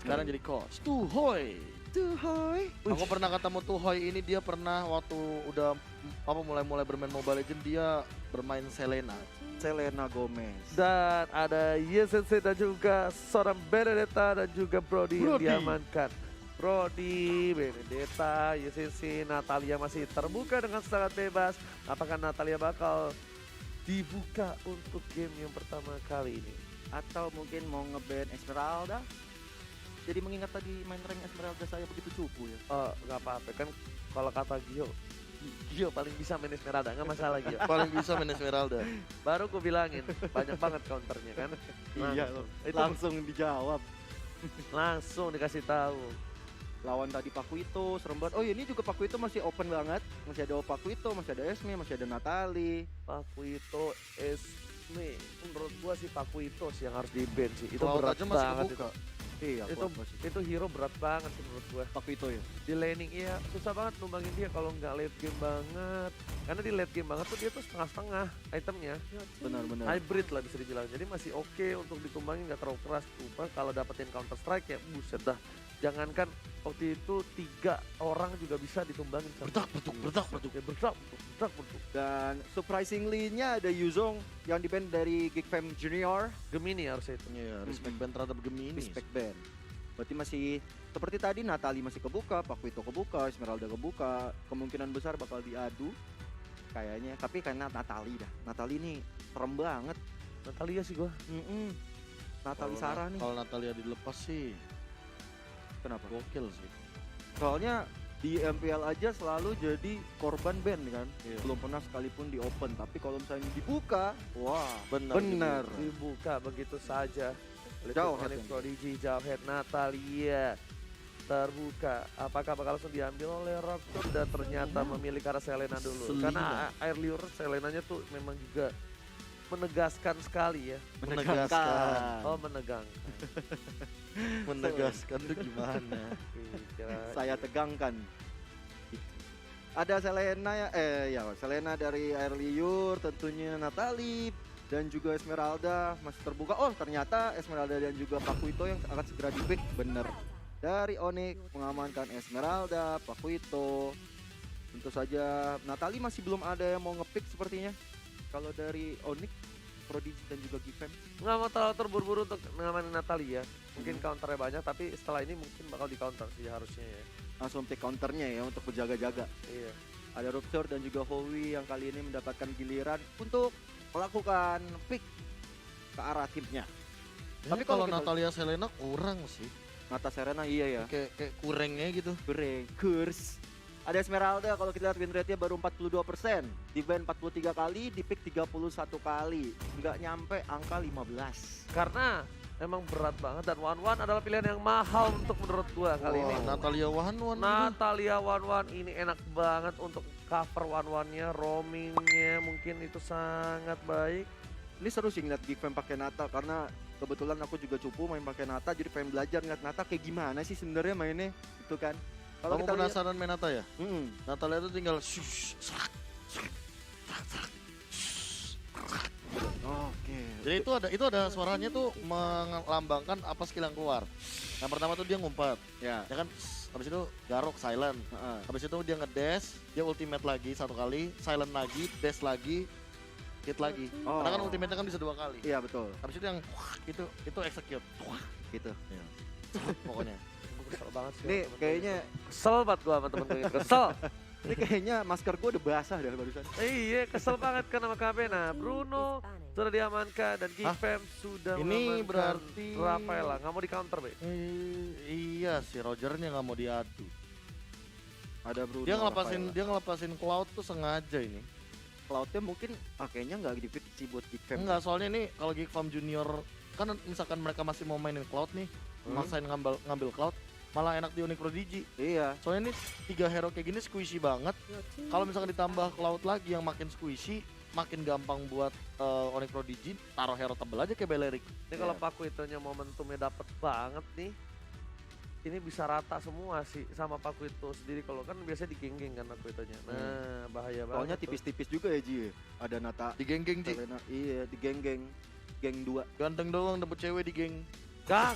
sekarang jadi coach. Tuhoy. Aku pernah ketemu Tuhoy ini, dia pernah waktu udah mulai bermain Mobile Legends dia bermain Selena Gomez. Dan ada YSNC dan juga seorang Benedetta dan juga Brody yang diamankan. Brody, Benedetta, YSNC, Natalia masih terbuka dengan sangat bebas. Apakah Natalia bakal dibuka untuk game yang pertama kali ini? Atau mungkin mau nge-ban Esmeralda? Jadi mengingat tadi main rank Esmeralda saya begitu cupu ya. Oh, nggak apa-apa kan kalau kata Gio paling bisa main Esmeralda, nggak masalah Gio. paling bisa main Esmeralda. Baru gue bilangin, banyak banget counternya kan. Iya loh, langsung dijawab. Langsung dikasih tahu. Lawan tadi Pakuito, serem banget. Oh ini juga Pakuito masih open banget. Masih ada Pakuito, masih ada Esme, masih ada Natali. Pakuito, Esme, menurut gua sih Pakuito sih yang harus di-ban sih. Itu Cloud berat aja masih banget kebuka. Iya, itu hero berat banget sih menurut gua. Pakuito ya. Di laning iya susah banget numbangin dia kalau nggak late game banget. Karena di late game banget tuh dia tuh setengah-setengah itemnya. Benar-benar. Hybrid lah bisa dibilang. Jadi masih oke untuk ditumbangin, nggak terlalu keras. Cuma kalau dapetin counter strike ya buset dah. Jangankan waktu itu 3 orang juga bisa ditumbangin. Berdak. Dan surprisingly-nya ada Yuzong yang di-ban dari Geek Fam Junior. Gemini harusnya itu. Iya, respect band terhadap Gemini. Respect ban. Berarti masih seperti tadi Natali masih kebuka, Pakuito kebuka, Esmeralda kebuka. Kemungkinan besar bakal diadu kayaknya. Tapi karena Natali dah. Natali ini serem banget. Natalia sih gua. Natali Sarah nih. Kalau Natalia dilepas sih Kenapa? gokil sih. Soalnya di MPL aja selalu jadi korban ban kan. Iya. Belum pernah sekalipun di open. Tapi kalau misalnya dibuka, wah Benar. Dibuka begitu saja. Jauh Oleh head. Prodigy, jauh head Natalia terbuka. Apakah bakal langsung diambil oleh Raptor dan ternyata memilih ke arah Selena dulu. Selena. Karena air liur Selenanya tuh memang juga menegaskan sekali ya. Menegangkan. Oh menegangkan. Menegaskan tuh gimana? Saya tegangkan. Ada Selena ya, Selena dari Air Liur, tentunya Natali dan juga Esmeralda masih terbuka. Oh ternyata Esmeralda dan juga Pakuito yang akan segera di-pick. Bener. Dari Onyx mengamankan Esmeralda, Pakuito. Tentu saja Natali masih belum ada yang mau nge-pick sepertinya. Kalau dari Onyx, Prodigy dan juga Gifem. Nggak mau terlalu terburu-buru untuk ngamanin Natalia. Mungkin counternya banyak tapi setelah ini mungkin bakal di counter sih harusnya ya. Langsung pick counternya ya untuk berjaga-jaga. Iya. Ada Rupture dan juga Howie yang kali ini mendapatkan giliran untuk melakukan pick ke arah timnya. Tapi Tapi kalau kalau kita- Natalia Selena kurang sih. Nata Serena iya ya. Kayak kurangnya gitu. Goreng, kurs. Ada Esmeralda kalau kita lihat win rate-nya baru 42%. Di-ban 43 kali, di-pick 31 kali. Nggak nyampe angka 15. Karena emang berat banget dan One adalah pilihan yang mahal untuk menurut gua kali ini. Natalia One. Natalia One ini enak banget untuk cover One-nya, roamingnya mungkin itu sangat baik. Ini seru sih ngeliat Geek Fam pakai Nata karena kebetulan aku juga cupu main pakai Nata, jadi pengen belajar ngeliat Nata kayak gimana sih sebenarnya mainnya itu kan. Kalau Kamu kita lihat, penasaran main Nata ya? mm, Natalia itu tinggal oke. Jadi itu ada suaranya tuh melambangkan apa skill yang keluar. Yang pertama tuh dia ngumpet, Ya. ya kan. Habis itu garuk silent. Heeh. Habis itu dia ngedash, dia ultimate lagi 1 kali, silent lagi, dash lagi, hit lagi. Oh. Karena kan ultimate-nya kan bisa 2 kali. Iya betul. Habis itu yang itu execute. Gitu. Pokoknya. Gue kesel banget sih. Ini sama temen kayaknya gue. Kesel banget gua sama temen gue ini. Kesel. ini kayaknya masker gue udah basah dah barusan. Iya kesel banget kan sama KB. Nah Bruno sudah diamankan dan Gifem sudah Ini mengamankan berarti- Rafaela. Nggak mau di counter be. Iya sih, Rogernya nggak mau diadu. Ada Bruno. Dia ngelepasin Rafaela. dia ngelepasin Cloud tuh sengaja ini. Cloud-nya mungkin kayaknya nggak di-pick sih buat Geek Fam. Enggak, soalnya ini kalau Geek Farm Junior kan misalkan mereka masih mau mainin Cloud nih, maksain ngambil Cloud, malah enak di Onyx Prodigy. Iya. Soalnya ini 3 hero kayak gini squishy banget. Kalau misalkan ditambah Cloud lagi yang makin squishy, makin gampang buat Onyx Prodigy taruh hero tebel aja kayak Belerik. Ini kalau Paku itunya momentumnya dapet banget nih. Ini bisa rata semua sih sama Paku itu sendiri. Kalau kan biasanya digenggeng kan Paku itunya. Nah bahaya banget. Soalnya tuh. tipis-tipis juga ya Ji. Ada Nata Di geng-geng Ji. Selena. Iya, di geng-geng. Geng 2. Ganteng doang dapet cewek di geng. Gang,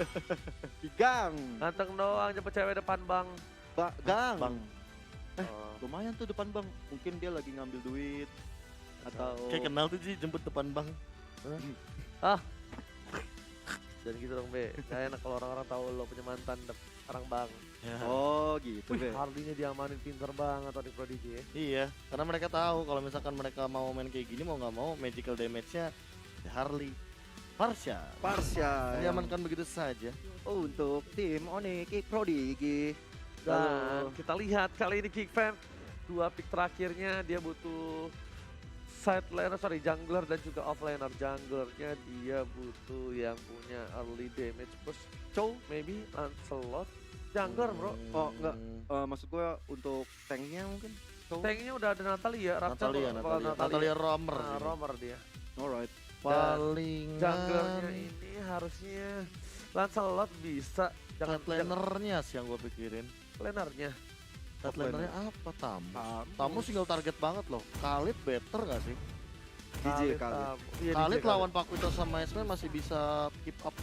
Di gang. ganteng doang jemput cewek depan bang. Gang. Bang. Oh. Lumayan tuh depan bang. Mungkin dia lagi ngambil duit. Atau... Kayak kenal tuh sih jemput depan bang. Dan gitu dong Be, gak enak kalau orang-orang tahu lo punya mantan orang bang. Ya. Oh gitu Wih, Be. Harley-nya diamanin pinter banget Onyx Prodigy ya. Iya, karena mereka tahu kalau misalkan mereka mau main kayak gini mau nggak mau magical damage-nya ya Harley. Parsha. Parsha. Diamankan begitu saja. Untuk tim Onyx Prodigy. Dan kita lihat kali ini Kick Fam, 2 pick terakhirnya dia butuh jungler dan juga offlaner. Junglernya dia butuh yang punya early damage push. Chow, maybe Lancelot. Jungler bro. Oh enggak, maksud gue untuk tanknya mungkin. So, Tanknya udah ada Natalia, Raptor Natalia Romer. Romer dia. alright. Paling Junglernya ini harusnya Lancelot bisa. lanernya sih yang gue pikirin. Lanernya. Lanernya apa? Tamu single target banget loh. Khalid better gak sih? DJ Khalid. Iya, Khalid DJ lawan Pakuito sama Esme masih bisa keep up.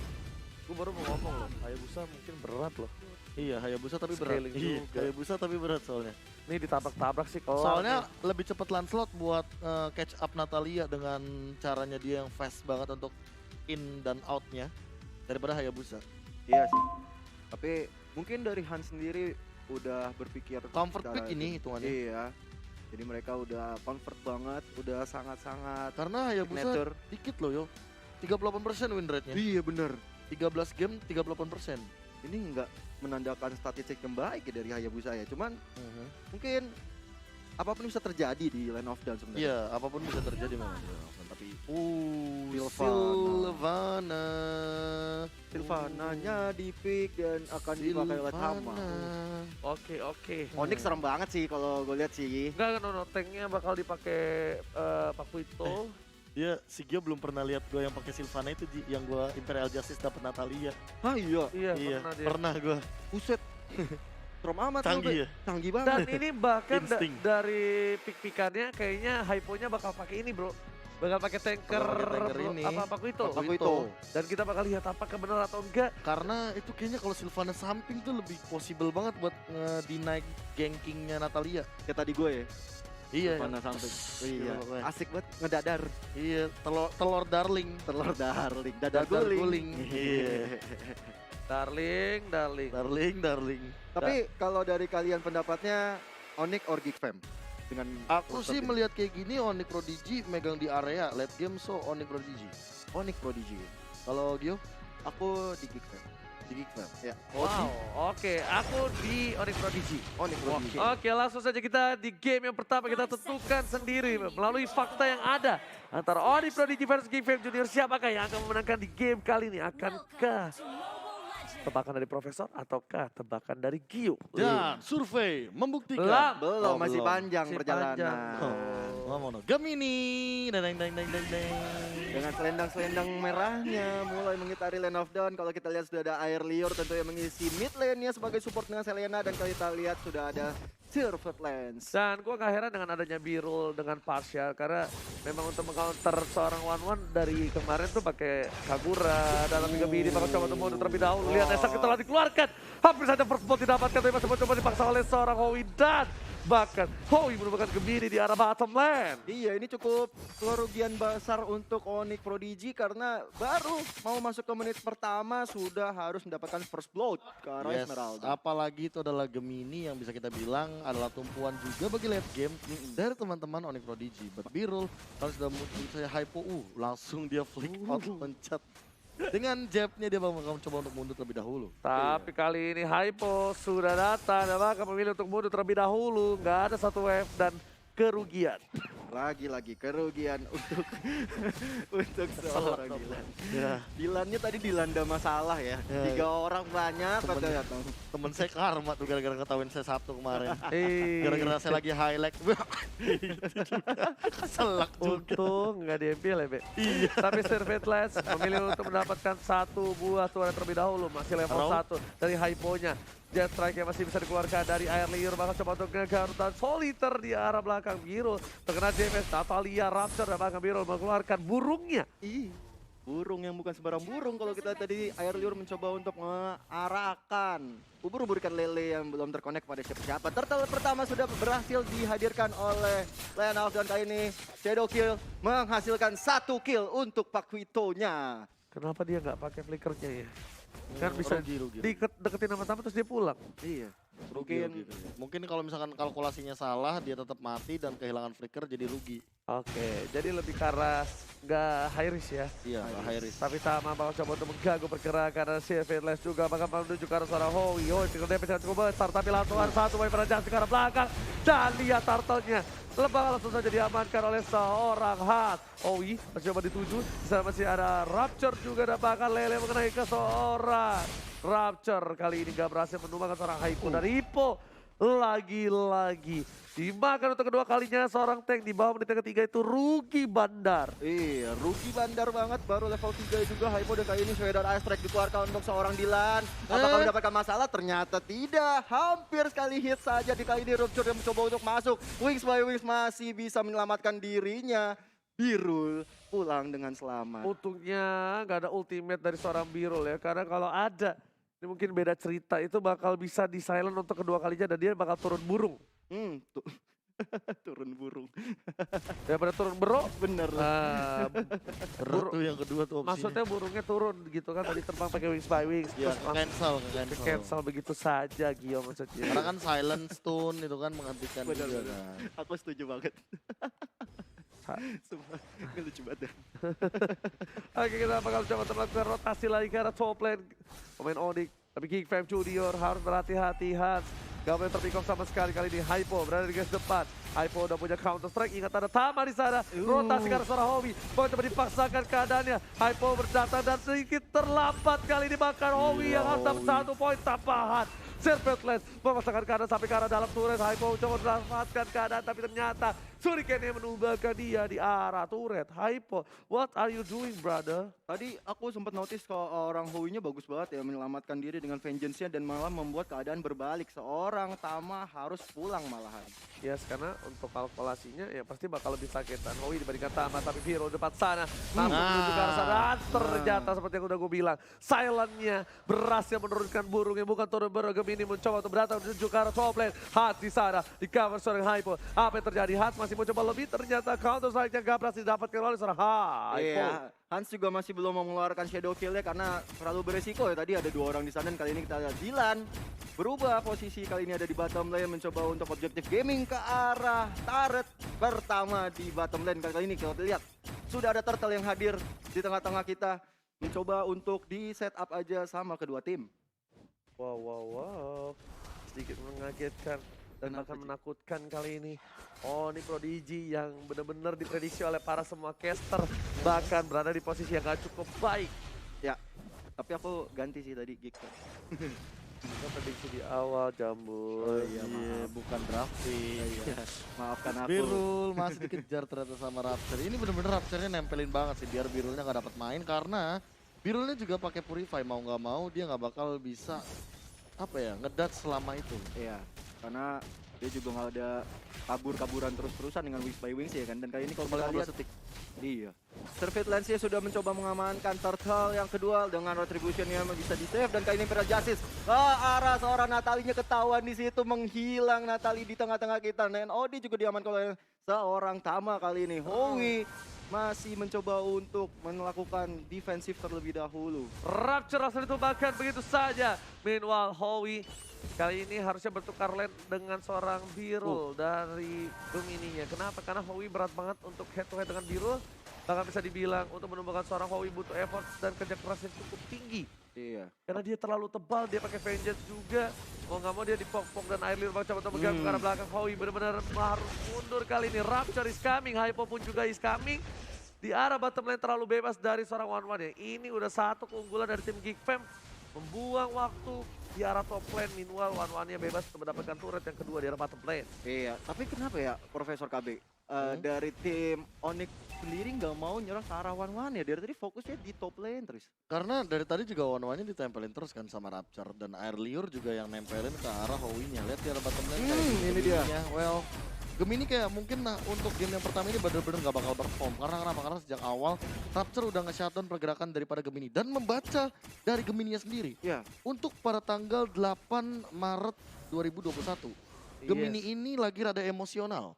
Gue baru mau ngomong loh, Hayabusa mungkin berat loh. Iya, Hayabusa tapi berat. Scaling Iya, juga. Hayabusa tapi berat soalnya. Ini ditabrak-tabrak sih kalau. Soalnya lebih cepat Lancelot buat catch up Natalia dengan caranya dia yang fast banget untuk in dan outnya daripada Hayabusa. Iya sih. Tapi mungkin dari Han sendiri udah berpikir Comfort secara pick ini hitungannya. Iya. Jadi mereka udah comfort banget, udah sangat-sangat Karena Hayabusa signature. dikit loh yo. 38% win rate-nya. Iya bener. 13 game 38%. Ini nggak menandakan statistik yang baik ya dari Hayabusa ya. Cuman mungkin apapun bisa terjadi di Land of Dawn sebenarnya. Iya, apapun bisa terjadi memang. Tapi Sylvana. Sylvana. Sylvananya di pick dan akan dipakai oleh Tama. Oke. Onyx serem banget sih kalau gue lihat sih. Enggak, no, tanknya bakal dipakai Pakuito. Dia si Gio belum pernah lihat gue yang pakai Sylvana itu yang gue Imperial Justice dapet Natalia. Ah iya, Iya, Pernah gue. buset. Serem amat tuh, Canggih Be. ya. Canggih Dan banget. ini bahkan Insting. dari pick-pickannya kayaknya Hypo-nya bakal pakai ini bro. Bakal pakai tanker, Bakal pakai tanker bro. ini. Apa Pakuito. Pakuito. Dan kita bakal lihat apakah benar atau enggak. Karena itu kayaknya kalau Sylvana samping tuh lebih possible banget buat nge-deny gankingnya Natalia. Kayak tadi gue ya. Iya. Sylvana samping. Iya. pokoknya. Asik banget ngedadar. Iya, telur darling. Telur darling, Dadar dadar guling. guling. Iya. Darling. Tapi kalau dari kalian pendapatnya Onyx or Geek Fam? Dengan Aku roster sih ini? melihat kayak gini Onyx Prodigy megang di area late game, so Onyx Prodigy. Onyx Prodigy. Kalau Gio Aku di Geek Fam. di Geek Fam. Ya. Wow, oke. Aku di Onyx Prodigy. Onyx Prodigy. Oke, langsung saja kita di game yang pertama kita tentukan sendiri melalui fakta yang ada antara Onyx Prodigy versus Geek Fam Junior. Siapakah yang akan memenangkan di game kali ini? Akankah tebakan dari Profesor ataukah tebakan dari Gio? Dan survei membuktikan. Belum. Belum, Oh, masih belum. panjang Masih perjalanan. panjang. Ngomong Gemini. Deng. Dengan selendang-selendang merahnya mulai mengitari Land of Dawn. Kalau kita lihat sudah ada Air Lior tentu yang mengisi mid lane-nya sebagai support dengan Selena. Dan kalau kita lihat sudah ada Silver Lance. Dan gue gak heran dengan adanya Birul dengan Partial karena memang untuk meng-counter seorang one-one dari kemarin tuh pakai Kagura dalam Gemini bakal coba untuk mundur terlebih dahulu. Lihat Esak telah dikeluarkan. Hampir saja first blood didapatkan tapi masih mencoba dipaksa oleh seorang Howie dan bahkan Howie merupakan Gemini di arah bottom lane. Iya, ini cukup kerugian besar untuk Onyx Prodigy karena baru mau masuk ke menit pertama sudah harus mendapatkan first blood ke arah Yes, Esmeralda. apalagi itu adalah Gemini yang bisa kita bilang adalah tumpuan juga bagi late game dari teman-teman Onyx Prodigy. But Birul kalau sudah muncul saya Hypo, langsung dia flick out loncat. Dengan jabnya dia bakal coba untuk mundur terlebih dahulu. Tapi kali ini Hypo sudah datang dan bahkan memilih untuk mundur terlebih dahulu. Nggak ada satu wave dan kerugian. Lagi-lagi kerugian untuk untuk seorang Dilan. Ya, Dilannya tadi dilanda masalah ya. Ya. 3 orang banyak Temen- katanya. temen saya karma tuh gara-gara ketahuin saya satu kemarin. Eh, Gara-gara saya lagi highlight. Selak juga. untung nggak diambil ya, Be. Tapi Servetless memilih untuk mendapatkan satu buah suara terlebih dahulu. Masih level Arrow. 1 dari Hypo-nya. Jet Strike yang masih bisa dikeluarkan dari Air Liur. Bakal coba untuk ngegarutan Soliter di arah belakang Birul. Terkena JMS, Natalia Rapture dan bahkan Birul mengeluarkan burungnya. Burung yang bukan sembarang burung kalau kita tadi Air Liur mencoba untuk mengarahkan ubur-ubur ikan lele yang belum terkonek pada siapa-siapa. Turtle pertama sudah berhasil dihadirkan oleh Leonard dan kali ini Shadow Kill menghasilkan 1 kill untuk Paquito-nya. Kenapa dia nggak pakai flickernya ya? Kan bisa rugi. deketin sama terus dia pulang. Iya. Rugi, Mungkin rugi. Mungkin kalau misalkan kalkulasinya salah, dia tetap mati dan kehilangan flicker jadi rugi. Oke, jadi lebih karena nggak high risk ya. Iya, high risk. Tapi Tama bakal coba untuk mengganggu pergerakan dan si Fitness juga bakal menuju ke arah seorang Howie. Howie tinggal damage yang cukup besar tapi langsung ada satu wiper aja ke arah belakang. Dan lihat turtle-nya. Lebang langsung saja diamankan oleh seorang Hat. Howie masih coba dituju. Di sana masih ada Rapture juga dan bahkan Lele mengenai ke seorang Rapture. Kali ini gak berhasil menumbangkan seorang Haipo dan Hippo. Lagi-lagi dimakan untuk kedua kalinya seorang tank di bawah menit ketiga itu rugi bandar. iya, rugi bandar banget baru level 3 juga Hypo dan kali ini Shredder Ice Strike dikeluarkan untuk seorang Dylan. Apakah mendapatkan masalah? Ternyata tidak. Hampir sekali hit saja di kali ini Rupture yang mencoba untuk masuk. Wings by Wings masih bisa menyelamatkan dirinya. Birul pulang dengan selamat. Untungnya nggak ada ultimate dari seorang Birul ya, karena kalau ada ini mungkin beda cerita, itu bakal bisa di silent untuk kedua kalinya dan dia bakal turun burung. Turun burung. Daripada turun bero, Bener. Berat tuh yang kedua tuh opsinya. maksudnya burungnya turun gitu kan, tadi terbang pakai wings by wings. Iya, Terus langsung cancel. cancel begitu saja Gio maksudnya. Karena kan silent stone itu kan menghentikan Bener, juga bener. kan. Aku setuju banget. Sumpah, ini lucu banget ya. Oke, kita bakal coba untuk melakukan rotasi lagi ke arah top lane. Pemain Onyx, tapi Geek Fam Junior harus berhati-hati. Hans gak boleh terpick off sama sekali kali ini. Hypo berada di garis depan. Hypo udah punya counter strike, ingat ada Tama di sana. Rotasi ke arah seorang Howie. Pokoknya coba dipaksakan keadaannya. Hypo berdatang dan sedikit terlambat kali ini bahkan Howie yang harus dapat 1 poin tambahan. Serpentland memasangkan keadaan sampai ke arah dalam turret. Hypo coba mendapatkan keadaan tapi ternyata Shuriken yang menumbangkan dia di arah turret. Hypo, what are you doing brother? Tadi aku sempat notice kalau orang Howie-nya bagus banget ya menyelamatkan diri dengan vengeance-nya dan malah membuat keadaan berbalik. Seorang Tama harus pulang malahan. Yes, karena untuk kalkulasinya ya pasti bakal lebih sakitan Howie dibandingkan Tama, tapi Hero depan sana. Tama menuju ke arah sana dan ternyata seperti yang udah gue bilang, silentnya berhasil menurunkan burung yang bukan turun beragam ini mencoba untuk datang menuju ke arah top lane. Hat di sana, di cover seorang Hypo. Apa yang terjadi? Hat masih mau coba lebih, ternyata counter strike-nya gak berhasil didapatkan oleh seorang Hypo. Iya, Hans juga masih belum mau mengeluarkan shadow kill-nya karena terlalu beresiko ya. Tadi ada 2 orang di sana dan kali ini kita lihat Dylan berubah posisi, kali ini ada di bottom lane mencoba untuk objektif gaming ke arah turret pertama di bottom lane. Kali ini kita lihat sudah ada turtle yang hadir di tengah-tengah kita mencoba untuk di setup aja sama kedua tim. Wow. Sedikit mengagetkan dan Kenapa, bahkan Ci? menakutkan kali ini. Oh, ini Prodigy yang benar-benar diprediksi oleh para semua caster. Bahkan berada di posisi yang gak cukup baik. Ya, tapi aku ganti sih tadi Geek. Kita prediksi di awal Jambul. iya, Iya, bukan drafting. Maafkan aku. Birul masih dikejar ternyata sama Rapture. Ini bener-bener Rapture-nya nempelin banget sih biar Birulnya nggak dapat main karena Birulnya juga pakai Purify, mau nggak mau dia nggak bakal bisa apa ya ngedot selama itu. Iya, karena dia juga nggak ada kabur-kaburan terus-terusan dengan Wings by Wings ya kan. Dan kali ini kalau kita lihat, iya, Surveillance-nya sudah mencoba mengamankan turtle yang kedua dengan retribution-nya bisa di-save dan kali ini Imperial Justice ke arah seorang Natalie-nya ketahuan di situ menghilang Natalie di tengah-tengah kita. Dan Odi juga diamankan oleh seorang Tama kali ini. Howie masih mencoba untuk melakukan defensif terlebih dahulu. Rapture langsung ditumbangkan begitu saja. Meanwhile Howie kali ini harusnya bertukar lane dengan seorang Birul dari Gemini-nya. Kenapa? Karena Howie berat banget untuk head to head dengan Birul. Bahkan bisa dibilang untuk menumbangkan seorang Howie butuh effort dan kerja keras yang cukup tinggi. Iya. Karena dia terlalu tebal, dia pakai vengeance juga. Mau nggak mau dia dipok-pok dan Air Liur coba untuk mengganggu ke arah belakang. Howie benar-benar harus mundur kali ini. Rapture is coming, Hypo pun juga is coming. Di arah bottom lane terlalu bebas dari seorang One-One ya. Ini udah satu keunggulan dari tim Geek Fam. Membuang waktu di arah top lane. Meanwhile One-One-nya bebas untuk mendapatkan turret yang kedua di arah bottom lane. Iya, tapi kenapa ya Profesor KB? Dari tim Onyx sendiri nggak mau nyerang ke arah One-One ya? Dari tadi fokusnya di top lane terus. Karena dari tadi juga one-one-nya ditempelin terus kan sama Rapture dan Air Liur juga yang nempelin ke arah Howie-nya. Lihat di arah bottom lane kayak ini dia. Well, Gemini kayak mungkin untuk game yang pertama ini bener-bener gak bakal perform. Karena kenapa? Karena sejak awal Rapture udah nge-shutdown pergerakan daripada Gemini. Dan membaca dari Gemininya sendiri. Ya, Untuk pada tanggal 8 Maret 2021. Gemini ini lagi rada emosional.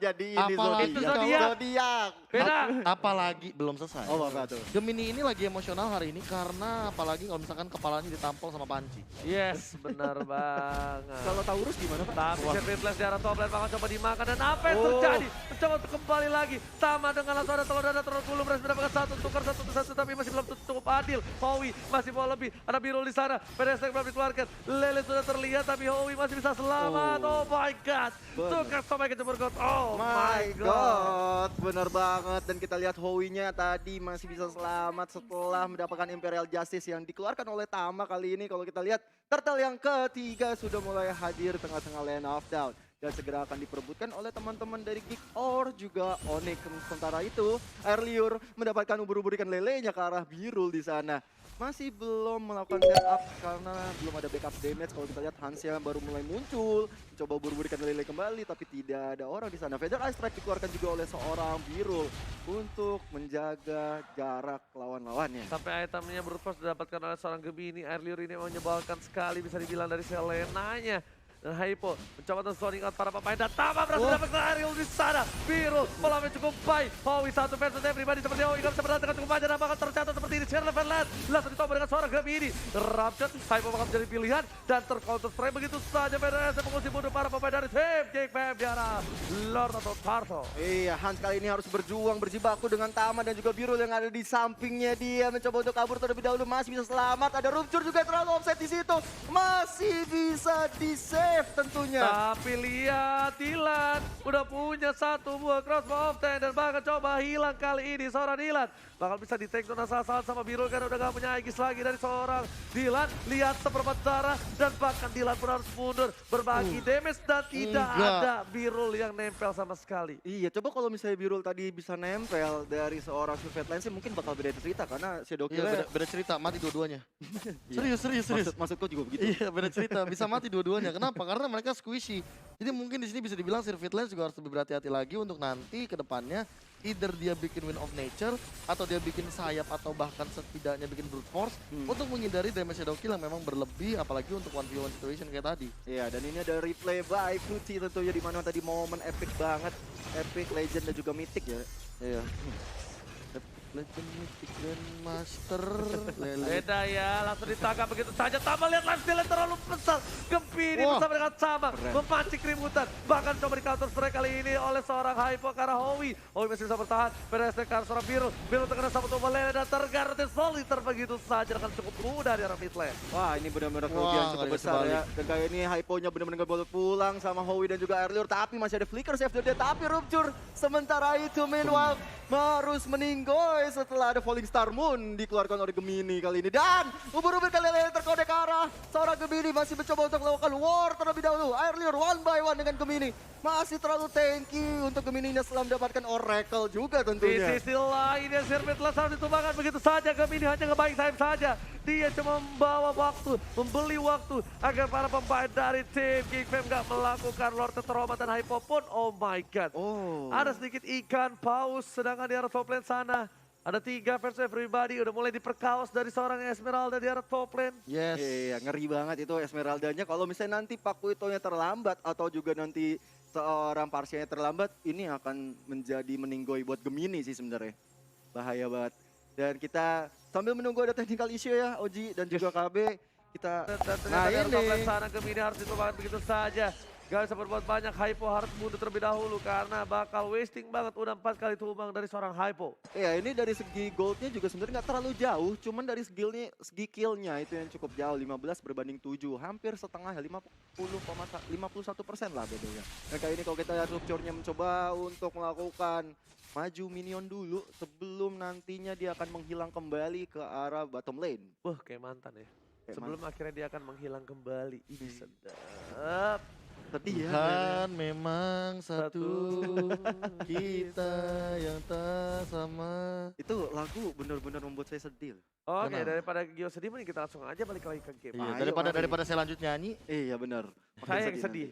jadi ini Apalagi itu zodiak. zodiak. Beda. Apalagi belum selesai. Oh, apa tuh? Gemini ini lagi emosional hari ini karena apalagi kalau misalkan kepalanya ditampol sama panci. Yes, benar banget. Kalau Taurus gimana, Pak? Tapi Sirvin Flash di arah top lane bakal coba dimakan dan apa yang terjadi? Mencoba untuk kembali lagi. Sama dengan langsung ada telur dada terus dulu berhasil mendapatkan satu tukar satu tapi masih belum cukup adil. Howie masih mau lebih. Ada Birul di sana. PDS belum dikeluarkan. Lele sudah terlihat tapi Howie masih bisa selamat. Oh my god. Tukar sampai ke jemur god. Oh my god. Bener banget. Dan kita lihat Howie-nya tadi masih bisa selamat setelah mendapatkan Imperial Justice yang dikeluarkan oleh Tama kali ini. Kalau kita lihat turtle yang ketiga sudah mulai hadir tengah-tengah lane of down. Dan segera akan diperebutkan oleh teman-teman dari Geek or juga Onyx. Sementara itu, Airliur mendapatkan ubur-ubur ikan lelenya ke arah Birul di sana. Masih belum melakukan setup karena belum ada backup damage. Kalau kita lihat Hansnya baru mulai muncul, coba ubur-ubur ikan lele kembali tapi tidak ada orang di sana. Feather Ice Strike dikeluarkan juga oleh seorang Birul untuk menjaga jarak lawan-lawannya. Sampai itemnya Brute Force didapatkan oleh seorang Gemini. Airliur ini menyebalkan sekali bisa dibilang dari Selenanya. Dan Hypo mencoba untuk zoning out para pemain dan Tama berhasil mendapatkan Ariel di sana. Birul pola cukup baik. Howie satu versus everybody seperti Howie gak bisa berlatih cukup banyak dan bakal tercatat seperti ini. Share level land langsung ditambah dengan seorang Gemini. Rapture Hypo bakal menjadi pilihan dan tercounter strike begitu saja. PDS mengusir mundur para pemain dari tim Geek di arah Lord atau Tarso. Iya, Hans kali ini harus berjuang berjibaku dengan Tama dan juga Birul yang ada di sampingnya dia. Mencoba untuk kabur terlebih dahulu, masih bisa selamat. Ada Rupture juga terlalu offset di situ. Masih bisa di-save tentunya. Tapi lihat Dilan udah punya satu buah crossbow of 10 dan bahkan coba hilang kali ini seorang Dilan. Bakal bisa di-take down asal-asalan sama Birul karena udah gak punya Aegis lagi dari seorang Dilan. Lihat seperempat darah dan bahkan Dilan pun harus mundur berbagi damage dan tidak ada Birul yang nempel sama sekali. Iya, coba kalau misalnya Birul tadi bisa nempel dari seorang Sylvet Lane sih mungkin bakal beda cerita karena Shadow Iya, Kill beda cerita, mati dua-duanya. serius. Maksudku juga begitu. Iya, beda cerita, bisa mati dua-duanya. Kenapa? Karena mereka squishy. Jadi mungkin di sini bisa dibilang Sirvit Lane juga harus lebih berhati-hati lagi untuk nanti ke depannya either dia bikin Wind of Nature atau dia bikin sayap atau bahkan setidaknya bikin Brute Force untuk menghindari damage Shadow Kill yang memang berlebih apalagi untuk 1v1 situation kayak tadi. Iya, dan ini ada replay by Fruity tentunya di mana tadi momen epic banget. Epic, Legend dan juga Mythic ya. Iya. Legend Mythic Grandmaster Lele. Beda ya, langsung ditangkap begitu saja. Tama lihat lifesteal terlalu besar. Gemini bersama dengan Sama memancing keributan. Bahkan coba di counter strike kali ini oleh seorang Hypo ke arah Howie. Howie masih bisa bertahan. PDS ke arah seorang Birul. Birul terkena sama tubuh Lele dan tergarden soliter begitu saja dengan cukup mudah di arah mid lane. Wah, ini benar-benar kerugian cukup besar ya. Dan kayak ini Hypo-nya benar-benar gak boleh pulang sama Howie dan juga Airliur. Tapi masih ada Flicker save dia. Tapi Rupture sementara itu meanwhile harus meninggoy setelah ada Falling Star Moon dikeluarkan oleh Gemini kali ini. Dan ubur-ubur kali ini terkode ke arah seorang Gemini masih mencoba untuk melakukan war terlebih dahulu. Airliur one by one dengan Gemini. Masih terlalu tanky untuk Gemini-nya setelah mendapatkan Oracle juga Di tentunya. sisi lain ya Sirvit harus ditumbangkan begitu saja. Gemini hanya ngebaik time saja. Dia cuma membawa waktu, membeli waktu agar para pemain dari tim Geek Fam gak melakukan Lord Trauma dan Hypo pun. Oh my god. Ada sedikit ikan paus sedangkan di arah top lane sana. Ada 3 versus everybody, udah mulai diperkaos dari seorang Esmeralda di arah top lane. Yes. Iya, ngeri banget itu Esmeraldanya. Kalau misalnya nanti Pakuitonya terlambat atau juga nanti seorang Parsianya terlambat, ini akan menjadi meninggoy buat Gemini sih sebenarnya. Bahaya banget. Dan kita sambil menunggu ada technical issue ya, Oji dan juga KB. Kita Nah ini. Top lane sana Gemini harus ditumbangkan begitu saja. Gak bisa berbuat banyak, Hypo harus mundur terlebih dahulu karena bakal wasting banget. Udah 4 kali tumbang dari seorang Hypo. ya ini dari segi goldnya juga sebenarnya nggak terlalu jauh, cuman dari segi killnya itu yang cukup jauh, 15 berbanding 7, hampir setengah ya, 51% lah bedanya. Dan kali ini kalau kita lihat Rupture-nya mencoba untuk melakukan maju minion dulu sebelum nantinya dia akan menghilang kembali ke arah bottom lane. Wah kayak mantan ya. Kayak Sebelum akhirnya dia akan menghilang kembali. Ini sedap. Sedih ya. Tuhan memang satu, kita yang tak sama. Itu lagu benar-benar membuat saya sedih. Oke, Kenapa? daripada Gio sedih, mending kita langsung aja balik lagi ke game. Iya, Ayo, daripada mari. saya lanjut nyanyi. Iya benar. Saya yang sedih.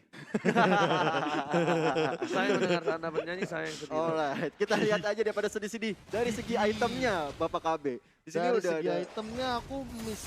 Saya mendengar Anda bernyanyi, saya yang sedih. Alright, kita lihat aja daripada sedih-sedih dari segi itemnya Bapak KB. Di sini Dari udah segi ada itemnya aku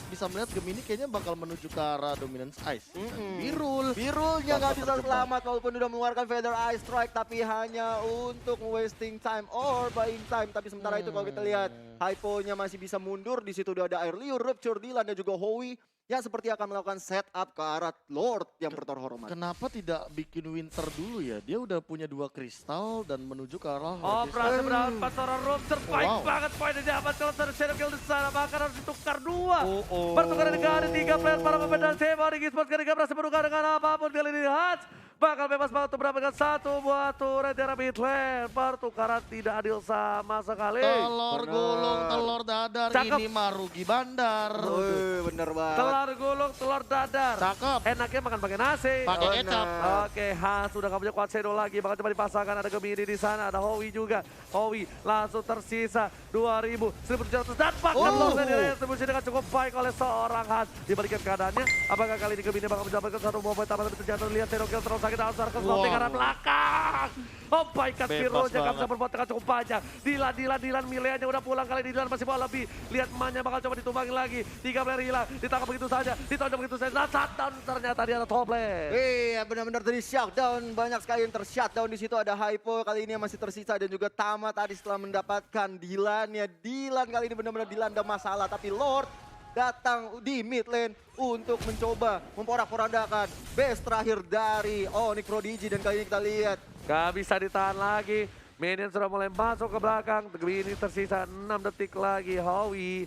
bisa melihat Gemini kayaknya bakal menuju ke arah Dominance Ice. Birul. Birulnya nggak Bakal bisa terjebak. selamat walaupun udah mengeluarkan Feather Eye Strike tapi hanya untuk wasting time or buying time. Tapi sementara itu kalau kita lihat Hypo-nya masih bisa mundur. Di situ udah ada Air Liur, Rupture, Dylan dan juga Howie yang seperti akan melakukan setup ke arah Lord yang berterhormat. Kenapa tidak bikin Winter dulu ya? Dia udah punya 2 kristal dan menuju ke arah Oh, berhasil berapa seorang Rupture, baik Wow. banget poin yang dapat kalau ada Shadow Kill di sana, bahkan harus ditukar 2. Oh. Pertukaran negara 3 player para pemain dari Team Onyx Esports ketika berhasil bertukar dengan apapun kali ini Hats bakal bebas banget untuk mendapatkan 1 buah turret dari mid lane. Pertukaran tidak adil sama sekali. Telur Bener. gulung, telur dadar, Cakep. ini mah rugi bandar. Wih, bener banget. Telur gulung, telur dadar. Cakep. Enaknya makan pakai nasi. Pakai Bener. kecap. Oke, Hans sudah gak punya kuat shadow lagi, bakal coba dipasangkan, ada Gemini di sana, ada Howie juga. Howie langsung tersisa 2000, 1700 dan bahkan loss dari distribusi dengan cukup baik oleh seorang Hans. Dibalikan keadaannya, apakah kali ini Gemini bakal mendapatkan 1 buah poin tambah tapi ternyata lihat shadow kill terus sakit Alsar ke slot Wow. ke arah belakang. Oh my god, Bebas Hero-nya gak banget. bisa berbuat dengan cukup panjang. Dilan, Mileanya udah pulang kali ini, Dilan masih bawa lebih. Lihat emaknya bakal coba ditumbangin lagi. 3 player hilang, ditangkap begitu saja, ditonjok begitu saja. Dan shutdown ternyata dia ada top lane. Iya benar-benar dari shutdown, banyak sekali yang tershutdown di situ. Ada Hypo kali ini yang masih tersisa dan juga Tama tadi setelah mendapatkan Dylan-nya. Dylan kali ini benar-benar dilanda masalah tapi Lord datang di mid lane untuk mencoba memporak-porandakan base terakhir dari Onyx Prodigy dan kali ini kita lihat Gak bisa ditahan lagi. Minion sudah mulai masuk ke belakang. Ini tersisa 6 detik lagi. Howie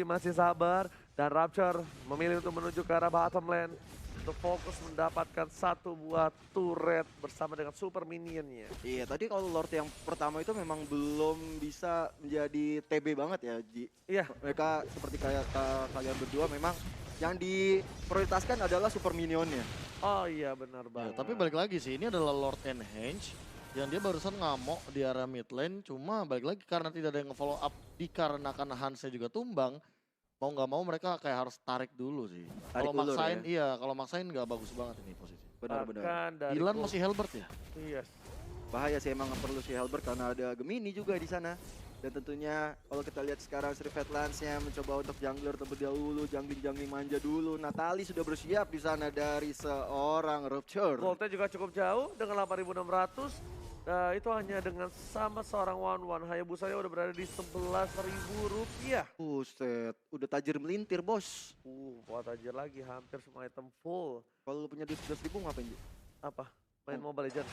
masih sabar. Dan Rapture memilih untuk menuju ke arah bottom lane. Untuk fokus mendapatkan 1 buah turret bersama dengan super minionnya. iya tadi kalau Lord yang pertama itu memang belum bisa menjadi TB banget ya Ji. Iya. Mereka seperti kayak kalian berdua memang yang diprioritaskan adalah super minionnya. Oh iya benar Ya, banget. tapi balik lagi sih, ini adalah Lord Enhance yang dia barusan ngamuk di arah mid lane. Cuma balik lagi karena tidak ada yang nge-follow up dikarenakan Hansnya juga tumbang. Mau nggak mau mereka kayak harus tarik dulu sih. Tarik Kalau ulur maksain, ya? iya kalau maksain nggak bagus banget ini posisi. Benar-benar. Bahkan dari Dylan gol- masih Helbert ya? Iya. Bahaya sih emang perlu si Helbert karena ada Gemini juga di sana. Dan tentunya kalau kita lihat sekarang Srivet Lance-nya mencoba untuk jungler terlebih dahulu, jungling manja dulu. Natali sudah bersiap di sana dari seorang Rupture. Goldnya juga cukup jauh dengan 8.600. Itu hanya dengan sama seorang one-one. Hayabusanya udah berada di 11.000 rupiah. Buset, udah tajir melintir bos. Buat aja lagi hampir semua item full. Kalau lu punya duit 11.000 ngapain Ji? Apa? Main Mobile Legends?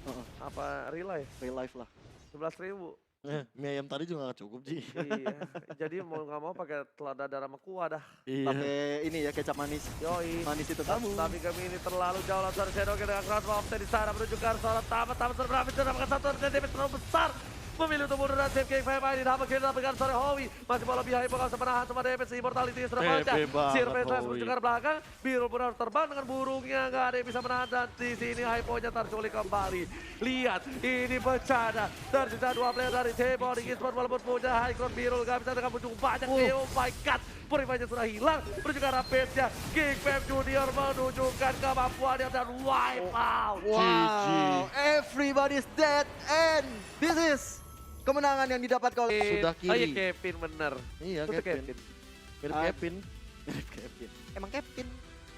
Heeh. Apa real life? Real life lah. 11.000. Mie ayam tadi juga nggak cukup Ji. Iya. Jadi mau nggak mau pakai telur dadar sama kuah dah. Iya. Pakai ini ya kecap manis. Yoi. Manis itu kamu. Tapi kami ini terlalu jauh langsung Shadow dengan crowd mob di sana menuju ke arah seorang Tama sudah berhasil mendapatkan 1 dan damage terlalu besar. Memilih untuk mundur dan save King Five ini dapat kiri dapatkan sore Howie. Masih bola lebih Hypo bisa menahan sama damage immortality sudah pecah. banget, Sirve Slash Howie. menuju ke arah belakang. Biru pun harus terbang dengan burungnya, nggak ada yang bisa menahan dan di sini Hypo-nya terculik kembali. Lihat ini bencana. Tersisa 2 player dari Team Onyx Esports walaupun punya high ground biru nggak bisa dengan ujung banyak. Oh my god. Purify-nya sudah hilang, menuju ke arah base-nya. King Fam Junior menunjukkan kemampuannya dan wipe out. Wow, everybody's dead and this is kemenangan yang didapatkan oleh Sudah Oh iya kiri. Kevin bener. Iya Itu tuh Kevin. Mirip Ah. Kevin. Kevin. Emang Kevin.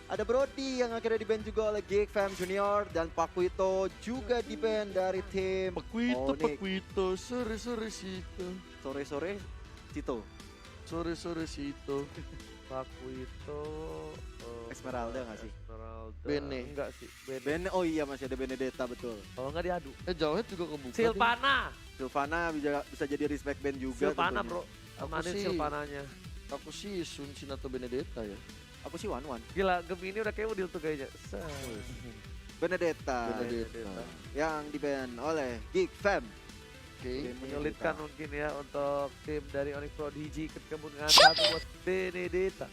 Ada Brody yang akhirnya di-ban juga oleh Geek Fam Junior dan Pakuito juga di-ban dari tim Pakuito, Onyx. Pakuito, sore-sore situ. Sore-sore Cito. Sore-sore situ. Paku itu Esmeralda nggak sih? Esmeralda. Bene. Enggak sih. Bene. Ben, oh iya masih ada Benedetta betul. Kalau enggak diadu. Jauhhead juga kebuka. Silvana. Silvana bisa jadi respect band juga. Silvana tentunya. bro. Amanin sih- Silvananya. Aku sih Sun Shinato Benedetta ya. Aku sih Wan. Gila Gemini udah kayak udil tuh kayaknya. Benedetta Benedetta. yang di-ban oleh Geek Fam. Oke. Menyulitkan mungkin ya untuk tim dari Onyx Prodigy ketika dengan satu buat Benedetta.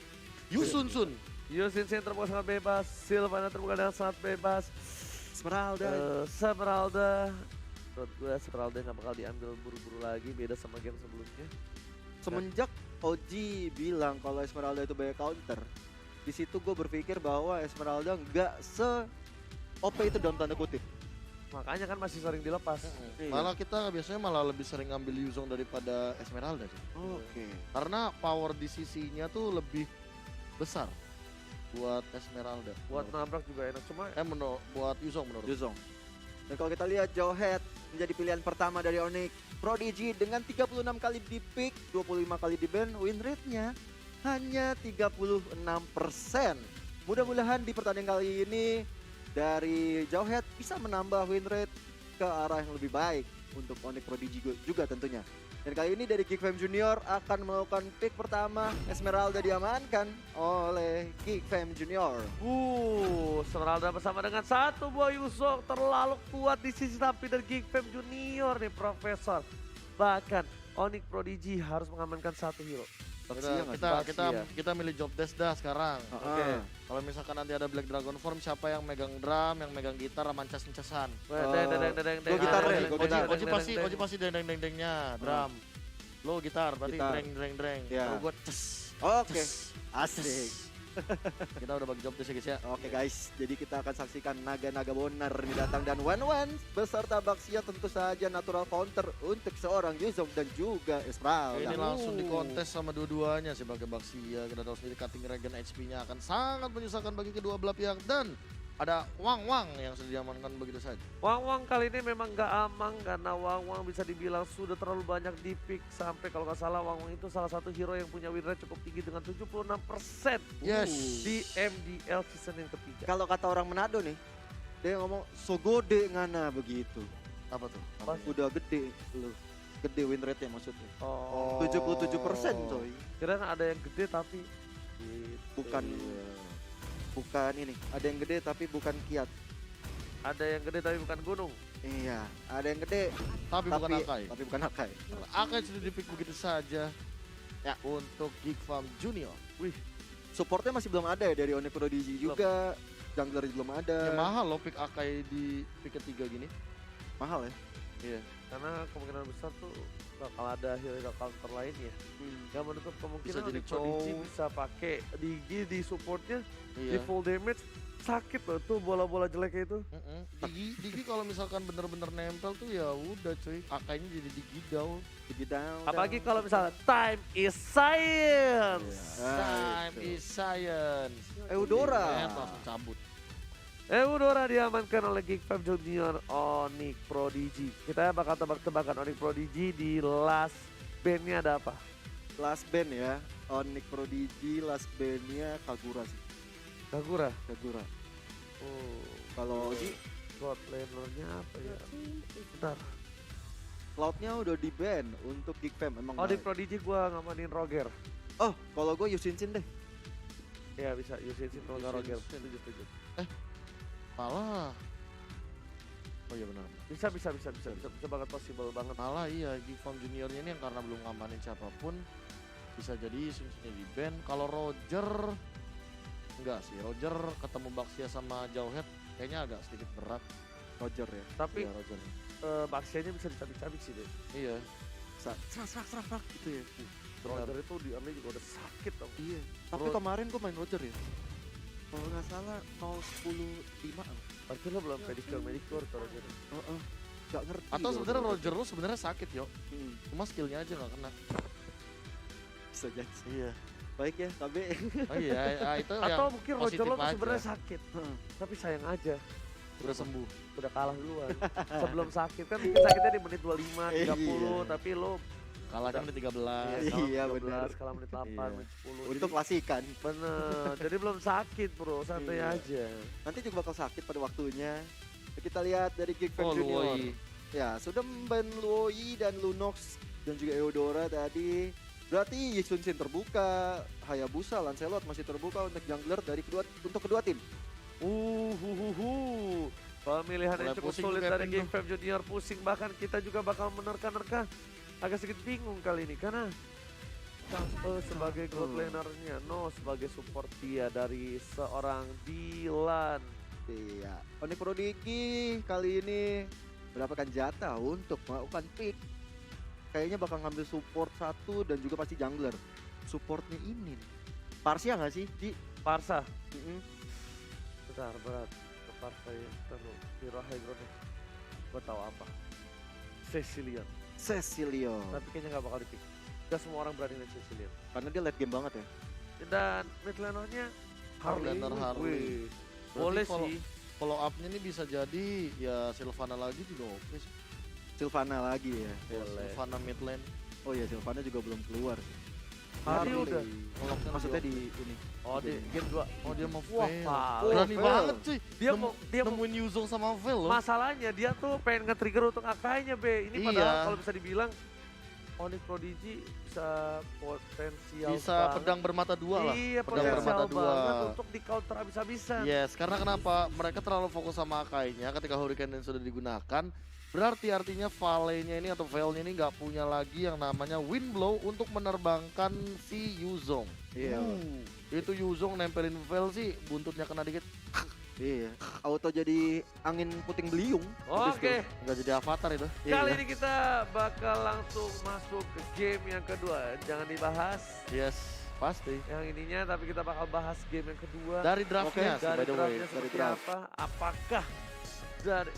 Yusun Sun. Yusin Sin terbuka sangat bebas. Silvana terbuka dengan sangat bebas. Esmeralda. Esmeralda. Menurut gue Esmeralda nggak bakal diambil buru-buru lagi. Beda sama game sebelumnya. Semenjak Oji bilang kalau Esmeralda itu banyak counter, di situ gue berpikir bahwa Esmeralda nggak OP itu dalam tanda kutip. Makanya kan masih sering dilepas. Iya. Malah kita biasanya malah lebih sering ngambil Yuzong daripada Esmeralda sih. Oke. Karena power di sisinya tuh lebih besar buat Esmeralda. Buat nabrak juga enak. Cuma buat Yuzong menurut. Yuzong. Dan kalau kita lihat Jowhead menjadi pilihan pertama dari Onyx Prodigy dengan 36 kali di pick, 25 kali di ban, win rate-nya hanya 36%. Mudah-mudahan di pertandingan kali ini dari Jowhead bisa menambah win rate ke arah yang lebih baik untuk Onyx Prodigy juga tentunya. Dan kali ini dari Geek Fam Junior akan melakukan pick pertama, Esmeralda diamankan oleh Geek Fam Junior. Esmeralda bersama dengan satu buah Yuzong terlalu kuat di sisi samping dari Geek Fam Junior nih Profesor. Bahkan Onyx Prodigy harus mengamankan satu hero. Kita milih job desk dah sekarang. Oke. Kalau misalkan nanti ada Black Dragon Form, siapa yang megang drum, yang megang gitar, mancas-mancasan. Gue gitar deh, gue gitar. Oji pasti deng-deng-dengnya, drum. Lo gitar, berarti dreng-dreng-dreng. Iya. Lo gue ces. Oke, Ces. asik. Kita udah bagi job desk ya guys ya. Oke guys, jadi kita akan saksikan naga-naga bonar ini datang dan Wan beserta Baxia tentu saja natural counter untuk seorang Yuzong dan juga Esmeralda. Ini langsung dikontes sama dua-duanya sih pakai Baxia. Kita tahu sendiri cutting regen HP-nya akan sangat menyusahkan bagi kedua belah pihak dan ada Wang yang sudah diamankan begitu saja. Wang kali ini memang nggak aman karena Wang bisa dibilang sudah terlalu banyak di pick sampai kalau nggak salah Wang itu salah satu hero yang punya win rate cukup tinggi dengan 76% Yes. di MDL season yang ketiga. Kalau kata orang Manado nih, dia ngomong so gede ngana begitu. Apa tuh? Pas. Udah gede lu. Gede win rate-nya maksudnya. Oh, 77% coy. kirain ada yang gede tapi Bukan ini. Ada yang gede tapi bukan kiat. ada yang gede tapi bukan gunung. Iya, ada yang gede Tapi bukan Akai. Tapi bukan Akai. Akai sudah dipick begitu saja. Ya, untuk Geek Farm Junior. Wih, Supportnya masih belum ada ya dari Onyx Prodigy juga. Jungler belum ada. Ya mahal loh pick Akai di pick ketiga gini. Mahal ya. Iya. karena kemungkinan besar tuh bakal ada hero counter lain ya. Yang menutup kemungkinan Bisa jadi Onyx Prodigy Chow. bisa pakai Digi di supportnya di Iya. full damage. Sakit loh tuh bola-bola jeleknya itu. Digi kalau misalkan bener-bener nempel tuh ya udah cuy. Akainya jadi Digi down. Jadi down. Apalagi kalau misalnya time is science. Time is science. Eudora. Langsung cabut. Eudora diamankan oleh Geek Fam Junior Onyx Prodigy. Kita bakal tebak-tebakan Onyx Prodigy di last bandnya ada apa? Last band ya. Onyx Prodigy last bandnya Kagura sih. Kagura. Oh, Kalau Oji, God lanernya apa ya? Bentar. Cloud-nya udah di ban untuk Geek Fam emang. Onyx Prodigy gua ngamanin Roger. Oh, kalau gue Yusin deh. Ya bisa Yusin kalau nggak Roger. Yusin. Setuju. Malah. Oh iya benar. Bisa banget possible banget. Malah iya Geek Farm Juniornya ini yang karena belum ngamanin siapapun bisa jadi Simpsonnya di ban. Kalau Roger enggak sih. Roger ketemu Baxia sama Jowhead kayaknya agak sedikit berat. Roger ya. Tapi Iya, Roger. Baxianya bisa dicabik-cabik sih deh. Iya. Serak gitu ya. Roger itu di early juga udah sakit dong. Iya. Tapi kemarin gue main Roger ya. Kalau nggak salah 0-10-5. Berarti lo belum pedicure tuh Roger. Gak ngerti. Atau gua sebenarnya Roger. Roger lu sebenarnya sakit yo. Hmm, Cuma skillnya aja nggak kena. bisa jadi. Iya. Baik ya, KB. Oh iya, itu Atau yang mungkin Roger positif lo tuh aja. sebenarnya sakit. Tapi sayang aja Udah sembuh. udah kalah duluan. Sebelum sakit kan mungkin sakitnya di menit 25, 30, Iya. tapi lo Kalahnya menit 13. Iya, kalah benar. 12, kalah menit 8, Iya. menit 10. Untuk klasikan. Bener, jadi belum sakit bro, santai Iya. aja. Nanti juga bakal sakit pada waktunya. Kita lihat dari Geek Fam Oh, Junior. Luoi. Ya, sudah memban Luoi dan Lunox dan juga Eudora tadi. Berarti Yisunsin terbuka, Hayabusa, Lancelot masih terbuka untuk jungler dari kedua tim. Pemilihan yang Mulai cukup pusing sulit tuh dari Kevin Geek Fam Junior, pusing bahkan kita juga bakal menerka-nerka. Agak sedikit bingung kali ini karena Chang'e sebagai god lanernya, No sebagai support dia dari seorang Dylan. Iya, Onyx Prodigy kali ini mendapatkan jatah untuk melakukan pick. Kayaknya bakal ngambil support satu dan juga pasti jungler. Supportnya ini nih. Parsia nggak sih? Di Parsa. Mm-mm. Bentar, berat. Ke Parsa ya. Terus Hero High Ground. Gue tahu apa. Cecilion. Cecilio. Tapi kayaknya gak bakal di-pick. Gak semua orang berani lihat Cecilion. Karena dia late game banget ya. Dan mid laner-nya Harley. Laner Harley. Wih, Berarti boleh follow- sih. Follow up-nya ini bisa jadi ya Sylvana lagi juga oke sih. Sylvana lagi ya. Ya, Boleh. Sylvana mid lane. Oh iya, Sylvana juga belum keluar sih. Harley Harley. udah. Ngeloknya Maksudnya lebih di ini. Oh, di game 2. Oh dia mau Wah, fail. Val. Berani fail. banget cuy. Dia mau Nemuin Yuzong sama Vel loh. masalahnya dia tuh pengen nge-trigger untuk Akainya, Be. Ini padahal Iya. kalau bisa dibilang Onyx Prodigy bisa potensial Bisa banget. pedang bermata dua lah. Iya, pedang potensial bermata dua. banget untuk di counter abis-abisan. Yes, karena kenapa? Mereka terlalu fokus sama Akainya ketika Hurricane sudah digunakan. Berarti artinya Valley-nya ini atau Veil-nya ini nggak punya lagi yang namanya Wind Blow untuk menerbangkan si Yuzong. Iya. Itu Yuzong nempelin Veil sih buntutnya kena dikit. Iya. Auto jadi angin puting beliung. Habis Oke, tuh. Nggak jadi avatar itu. kali Iya. ini kita bakal langsung masuk ke game yang kedua. Jangan dibahas Yes, pasti. yang ininya, tapi kita bakal bahas game yang kedua. Dari draftnya Oke, sih, Dari by the way. draftnya dari seperti draft. apa? Apakah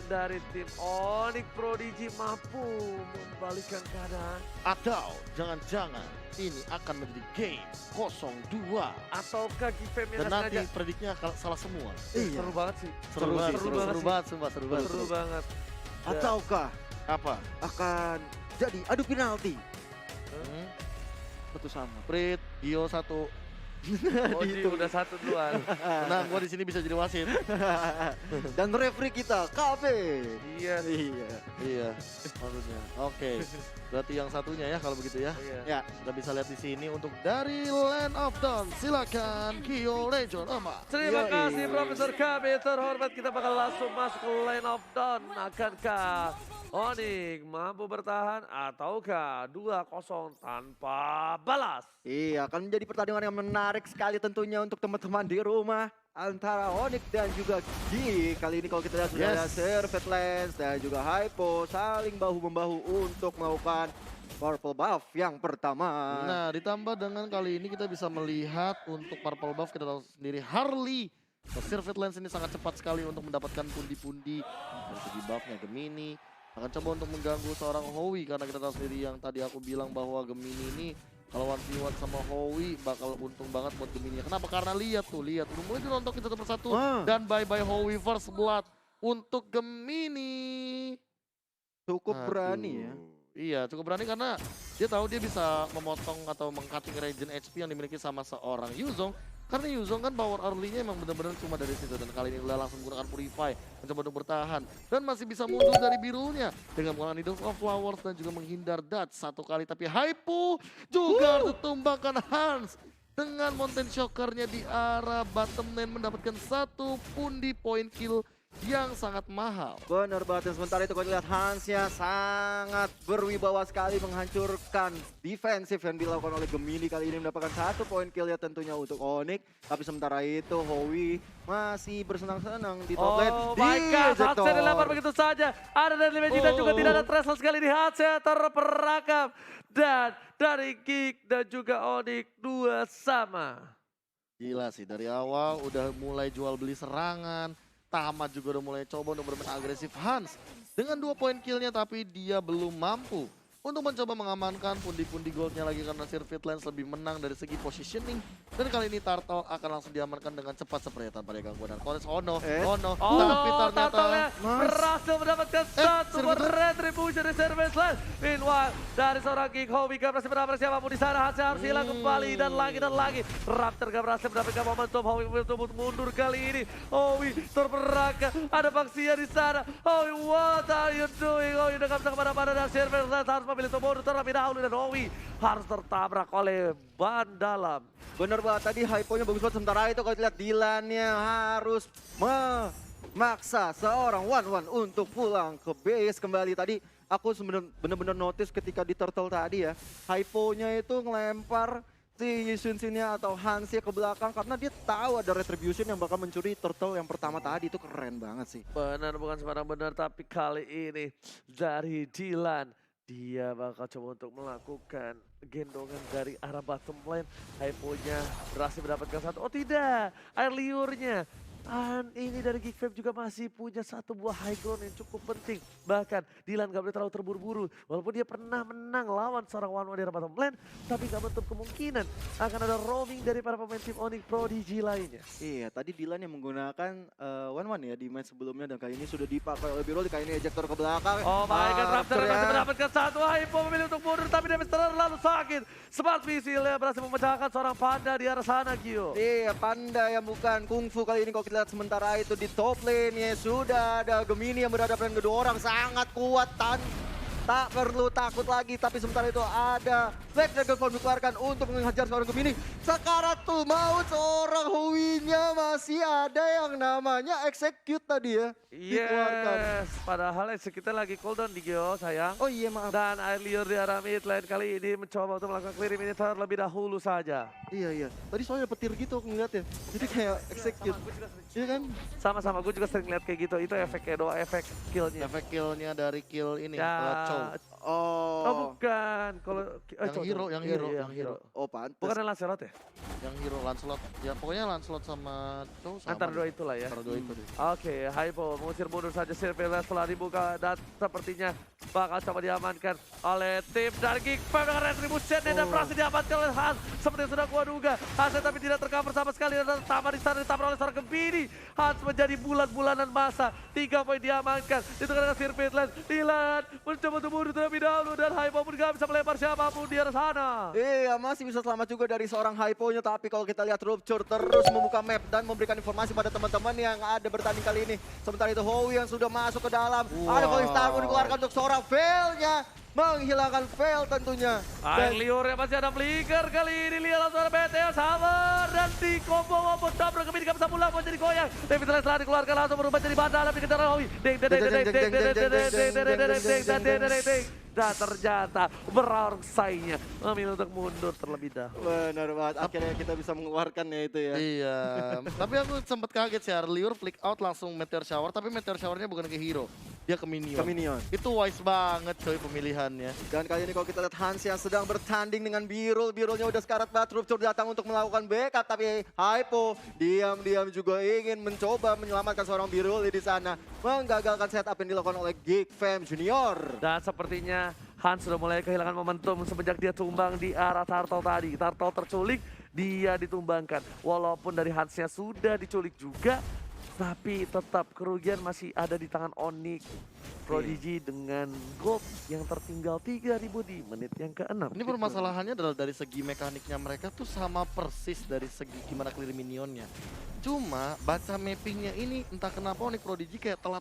dari tim Onyx Prodigy mampu membalikkan keadaan? Atau jangan-jangan ini akan menjadi game 0-2. Ataukah Gifem yang Dan nggak nanti sengaja? prediknya salah semua. Iya. Seru banget sih. Seru Seru banget, sih, seru seru banget, banget sumpah, seru banget. Seru banget. Ataukah Apa? akan jadi adu penalti? Hmm? Satu sama. Prit, Gio 1. Oji udah satu duluan. Tenang, gua di sini bisa jadi wasit. Dan referee kita, KB. Iya sih. Iya. Iya, maksudnya. Oke, berarti yang satunya ya kalau begitu ya. Iya. Ya, Kita bisa lihat di sini untuk dari Land of Dawn. Silakan Gio Legion Oma. Terima Yoi. kasih Profesor KB terhormat. Kita bakal langsung masuk ke Line of Dawn. Akankah Onyx mampu bertahan ataukah 2-0 tanpa balas? iya akan menjadi pertandingan yang menarik sekali tentunya untuk teman-teman di rumah antara Onyx dan juga G. Kali ini kalau kita lihat sudah ada Yes. Servet Lens dan juga Hypo saling bahu-membahu untuk melakukan purple buff yang pertama. Nah, ditambah dengan kali ini kita bisa melihat untuk purple buff kita tahu sendiri Harley. Sirvet Lens ini sangat cepat sekali untuk mendapatkan pundi-pundi dari segi buffnya. Gemini akan coba untuk mengganggu seorang Howie karena kita tahu sendiri yang tadi aku bilang bahwa Gemini ini kalau 1v1 sama Howie bakal untung banget buat Gemini. Kenapa? Karena lihat udah mulai dirontokin satu persatu dan bye-bye Howie first blood untuk Gemini. Cukup Aduh. berani ya. Iya, cukup berani karena dia tahu dia bisa memotong atau meng-cutting regen HP yang dimiliki sama seorang Yuzong. Karena Yuzong kan power early-nya emang benar-benar cuma dari situ. Dan kali ini udah langsung menggunakan Purify, mencoba untuk bertahan. Dan masih bisa mundur dari birunya dengan menggunakan Needle of Flowers dan juga menghindar dodge satu kali. Tapi Hypo juga ditumbangkan Hans dengan Mountain Shocker-nya di arah bottom lane mendapatkan satu pundi point kill yang sangat mahal. Benar banget, dan sementara itu kalau lihat Hansnya sangat berwibawa sekali menghancurkan defensif yang dilakukan oleh Gemini. Kali ini mendapatkan satu poin kill ya tentunya untuk Onyx. Tapi sementara itu Howie masih bersenang-senang di top lane. Oh my god, Hatse dilempar begitu saja. Ada dari Limeji dan juga tidak ada threshold sekali di Hatse terperangkap. Dan dari Geek dan juga Onyx 2 sama. Gila sih, dari awal udah mulai jual beli serangan. Tamat juga udah mulai coba untuk bermain agresif. Hans dengan 2 poin killnya tapi dia belum mampu untuk mencoba mengamankan pundi-pundi goldnya lagi karena Sirvet Lens lebih menang dari segi positioning. Dan kali ini Turtle akan langsung diamankan dengan cepat seperti tanpa ada gangguan. Dan Kones Ono, tapi ternyata Turtle-nya berhasil mendapatkan satu Sirvet Lens. retribution dari Service Line. Meanwhile, dari seorang Geek Howie gak berhasil mendapatkan siapapun di sana. Hatse harus hilang kembali dan lagi. Raptor gak berhasil mendapatkan momentum. Howie mencoba mundur kali ini. Howie terperangkap. Ada Baxia di sana. Howie, what are you doing? Howie udah gak bisa kemana-mana dan Service Line harus memilih untuk mundur terlebih dahulu. Dan Howie harus tertabrak oleh ban dalam. Bener banget, tadi hypo-nya bagus banget. Sementara itu kalau lihat Dylan-nya harus memaksa seorang one-one untuk pulang ke base kembali. Tadi aku bener-bener notice ketika di turtle tadi ya, hypo-nya itu ngelempar si Yishun-nya atau Hansnya ke belakang karena dia tahu ada retribution yang bakal mencuri turtle yang pertama tadi. Itu keren banget sih. Benar, bukan sembarang benar, tapi kali ini dari Dylan dia bakal coba untuk melakukan gendongan dari arah bottom lane. Hypo-nya berhasil mendapatkan satu. Oh tidak, air liurnya. Dan ini dari Geek Fam juga masih punya satu buah high ground yang cukup penting. Bahkan Dylan gak boleh terlalu terburu-buru. Walaupun dia pernah menang lawan seorang one-one dari bottom lane, tapi gak menutup kemungkinan akan ada roaming dari para pemain tim Onyx Prodigy lainnya. Iya, tadi Dylan yang menggunakan one-one ya di match sebelumnya dan kali ini sudah dipakai oleh Birol, kali ini ejector ke belakang. Oh my god, Raptor Raptor masih ya. mendapatkan satu. Hypo memilih untuk mundur, tapi damage terlalu sakit. Smart Visilnya berhasil memecahkan seorang Panda di arah sana, Gio. Iya, Panda yang bukan kungfu kali ini kalau kita lihat sementara itu di top lane ya sudah ada Gemini yang berhadapan dengan kedua orang sangat kuat tak perlu takut lagi, tapi sementara itu ada Black Dragon Form dikeluarkan untuk menghajar seorang Gemini. Sekarang tuh mau seorang Hui-nya masih ada yang namanya execute tadi ya. Dikeluarkan. Yes, padahal kita lagi cooldown di Gio, sayang. Oh iya maaf. Dan air liur di arah mid lane kali ini mencoba untuk melakukan clear ini terlebih dahulu saja. Iya. Tadi soalnya petir gitu aku ngeliat ya. Jadi kayak execute. Iya kan? Sama-sama, gue juga sering lihat kayak gitu. Itu efeknya doang, efek killnya. Efek killnya dari kill ini, Ya. Chow. Oh. Bukan. Kalau Yang hero. Oh pantes. Bukan Lancelot ya? Yang hero Lancelot. Ya pokoknya Lancelot sama Chow sama. Antara dua itulah ya. Antara dua itu deh. Oke, Hypo mengusir mundur saja Silvia setelah dibuka dan sepertinya bakal coba diamankan oleh tim dari Geek Fam dengan Retribution dan berhasil diamankan oleh Hans seperti yang sudah gua duga. Hans tapi tidak tercover sama sekali dan tambah di sana ditabrak oleh seorang Gemini. Hans menjadi bulan-bulanan masa. 3 poin diamankan. Itu karena Sirpit Land. Dylan mencoba untuk mundur terlebih dahulu dan Hypo pun gak bisa melempar siapapun di arah sana. Iya, masih bisa selamat juga dari seorang Hypo-nya, tapi kalau kita lihat Rupture terus membuka map dan memberikan informasi pada teman-teman yang ada bertanding kali ini. Sementara itu Howie yang sudah masuk ke dalam. Ada Falling Star pun dikeluarkan untuk seorang Veil-nya. Menghilangkan Veil tentunya. Air liurnya masih ada Flicker kali ini. Lihat langsung ada BTL Summer dan di combo maupun tabrak Gemini gak bisa pulang menjadi goyang. David setelah dikeluarkan langsung berubah jadi bandalan di kendaraan Howie. Dan ternyata berangsainya memilih untuk mundur terlebih dahulu. Benar banget, akhirnya kita bisa mengeluarkannya itu ya. Iya, tapi aku sempat kaget sih, Liur flick out langsung Meteor Shower, tapi Meteor Shower-nya bukan ke hero, dia ke minion. Ke minion. Itu wise banget coy pemilihannya. Dan kali ini kalau kita lihat Hans yang sedang bertanding dengan Birul, Birulnya udah sekarat banget, Rupture datang untuk melakukan backup, tapi Hypo diam-diam juga ingin mencoba menyelamatkan seorang Birul di sana, menggagalkan setup yang dilakukan oleh Geek Fam Junior. Dan sepertinya Hans sudah mulai kehilangan momentum semenjak dia tumbang di arah Turtle tadi. Turtle terculik, dia ditumbangkan. Walaupun dari Hansnya sudah diculik juga, tapi tetap kerugian masih ada di tangan Onyx Prodigy dengan gold yang tertinggal 3.000 di menit yang ke-6. Ini permasalahannya adalah dari segi mekaniknya mereka tuh sama persis dari segi gimana clear minionnya. Cuma baca mappingnya ini entah kenapa Onyx Prodigy kayak telat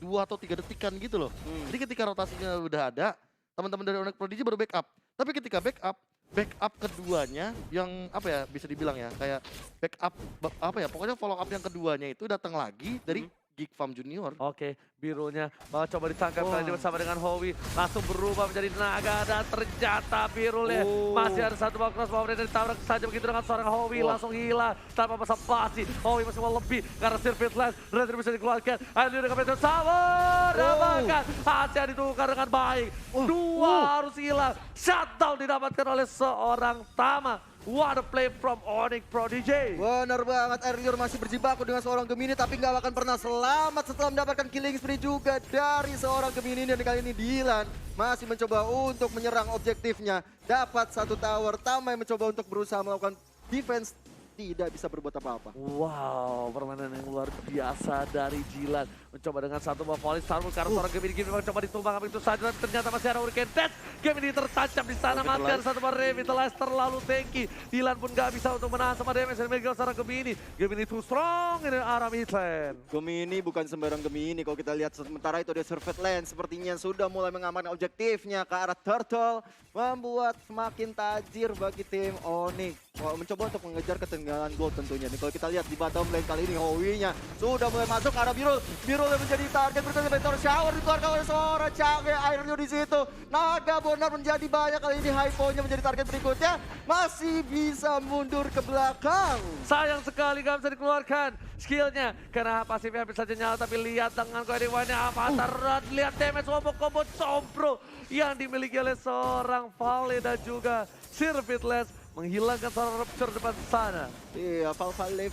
2 atau 3 detikan gitu loh. Jadi ketika rotasinya udah ada, teman-teman dari Onyx Prodigy baru backup. Tapi ketika backup keduanya yang apa ya bisa dibilang ya kayak backup apa ya pokoknya follow up yang keduanya itu datang lagi dari Geek Fam Junior. Oke, birunya mau coba ditangkap kali bersama dengan Howie. Langsung berubah menjadi naga dan ternyata birulnya masih ada satu ball crossbow dan ditabrak saja begitu dengan seorang Howie. Langsung hilang tanpa masa basi. Howie masih mau lebih karena Sirpit Land. Redri bisa dikeluarkan. Ayo dengan Peter Summer. Dapatkan. Hasil ditukar dengan baik. Dua harus hilang. Shutdown didapatkan oleh seorang Tama. What a play from Onyx Prodigy. Benar banget, Erlior masih berjibaku dengan seorang Gemini tapi nggak akan pernah selamat setelah mendapatkan killing spree juga dari seorang Gemini. Dan kali ini Dylan masih mencoba untuk menyerang objektifnya. Dapat satu tower, Tama yang mencoba untuk berusaha melakukan defense. Tidak bisa berbuat apa-apa. Wow, permainan yang luar biasa dari Dylan. Mencoba dengan satu ball volley Starwood karena seorang Gemini mencoba ditumbang apa itu saja. Dan ternyata masih ada Hurricane Dash. Gemini tertancap di sana, mati ada satu ball Revitalize terlalu tanky. Dylan pun gak bisa untuk menahan sama damage dan mereka seorang Gemini. Gemini too strong ini arah mid lane. Gemini bukan sembarang Gemini. Kalau kita lihat sementara itu ada Surfeit Land. Sepertinya sudah mulai mengamankan objektifnya ke arah Turtle. Membuat semakin tajir bagi tim Onyx. Mencoba untuk mengejar ketinggalan gold tentunya. Nih, kalau kita lihat di bottom lane kali ini Howie-nya sudah mulai masuk ke arah Birul. Birul yang menjadi target berikutnya Meteor Shower dikeluarkan oleh seorang Change Airnya di situ. Naga Bonar menjadi banyak kali ini Hypo-nya menjadi target berikutnya. Masih bisa mundur ke belakang. Sayang sekali gak bisa dikeluarkan skillnya karena pasifnya hampir saja nyala, tapi lihat dengan keadilannya apa terlihat lihat damage combo sombro yang dimiliki oleh seorang Vale dan juga Sirvitless menghilangkan seorang Rupture depan sana. Iya, Valvale,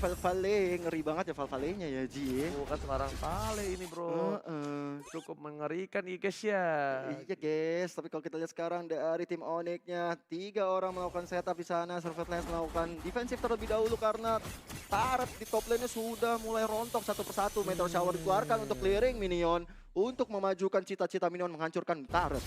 ngeri banget ya Valvale-nya ya Ji. Bukan sekarang Vale ini bro. Cukup mengerikan ya guys ya. Iya guys, tapi kalau kita lihat sekarang dari tim Onyx-nya 3 orang melakukan setup di sana, Sirvitless melakukan defensif terlebih dahulu karena turret di top lane-nya sudah mulai rontok satu persatu. Meteor Shower dikeluarkan untuk clearing minion, untuk memajukan cita-cita minion menghancurkan turret.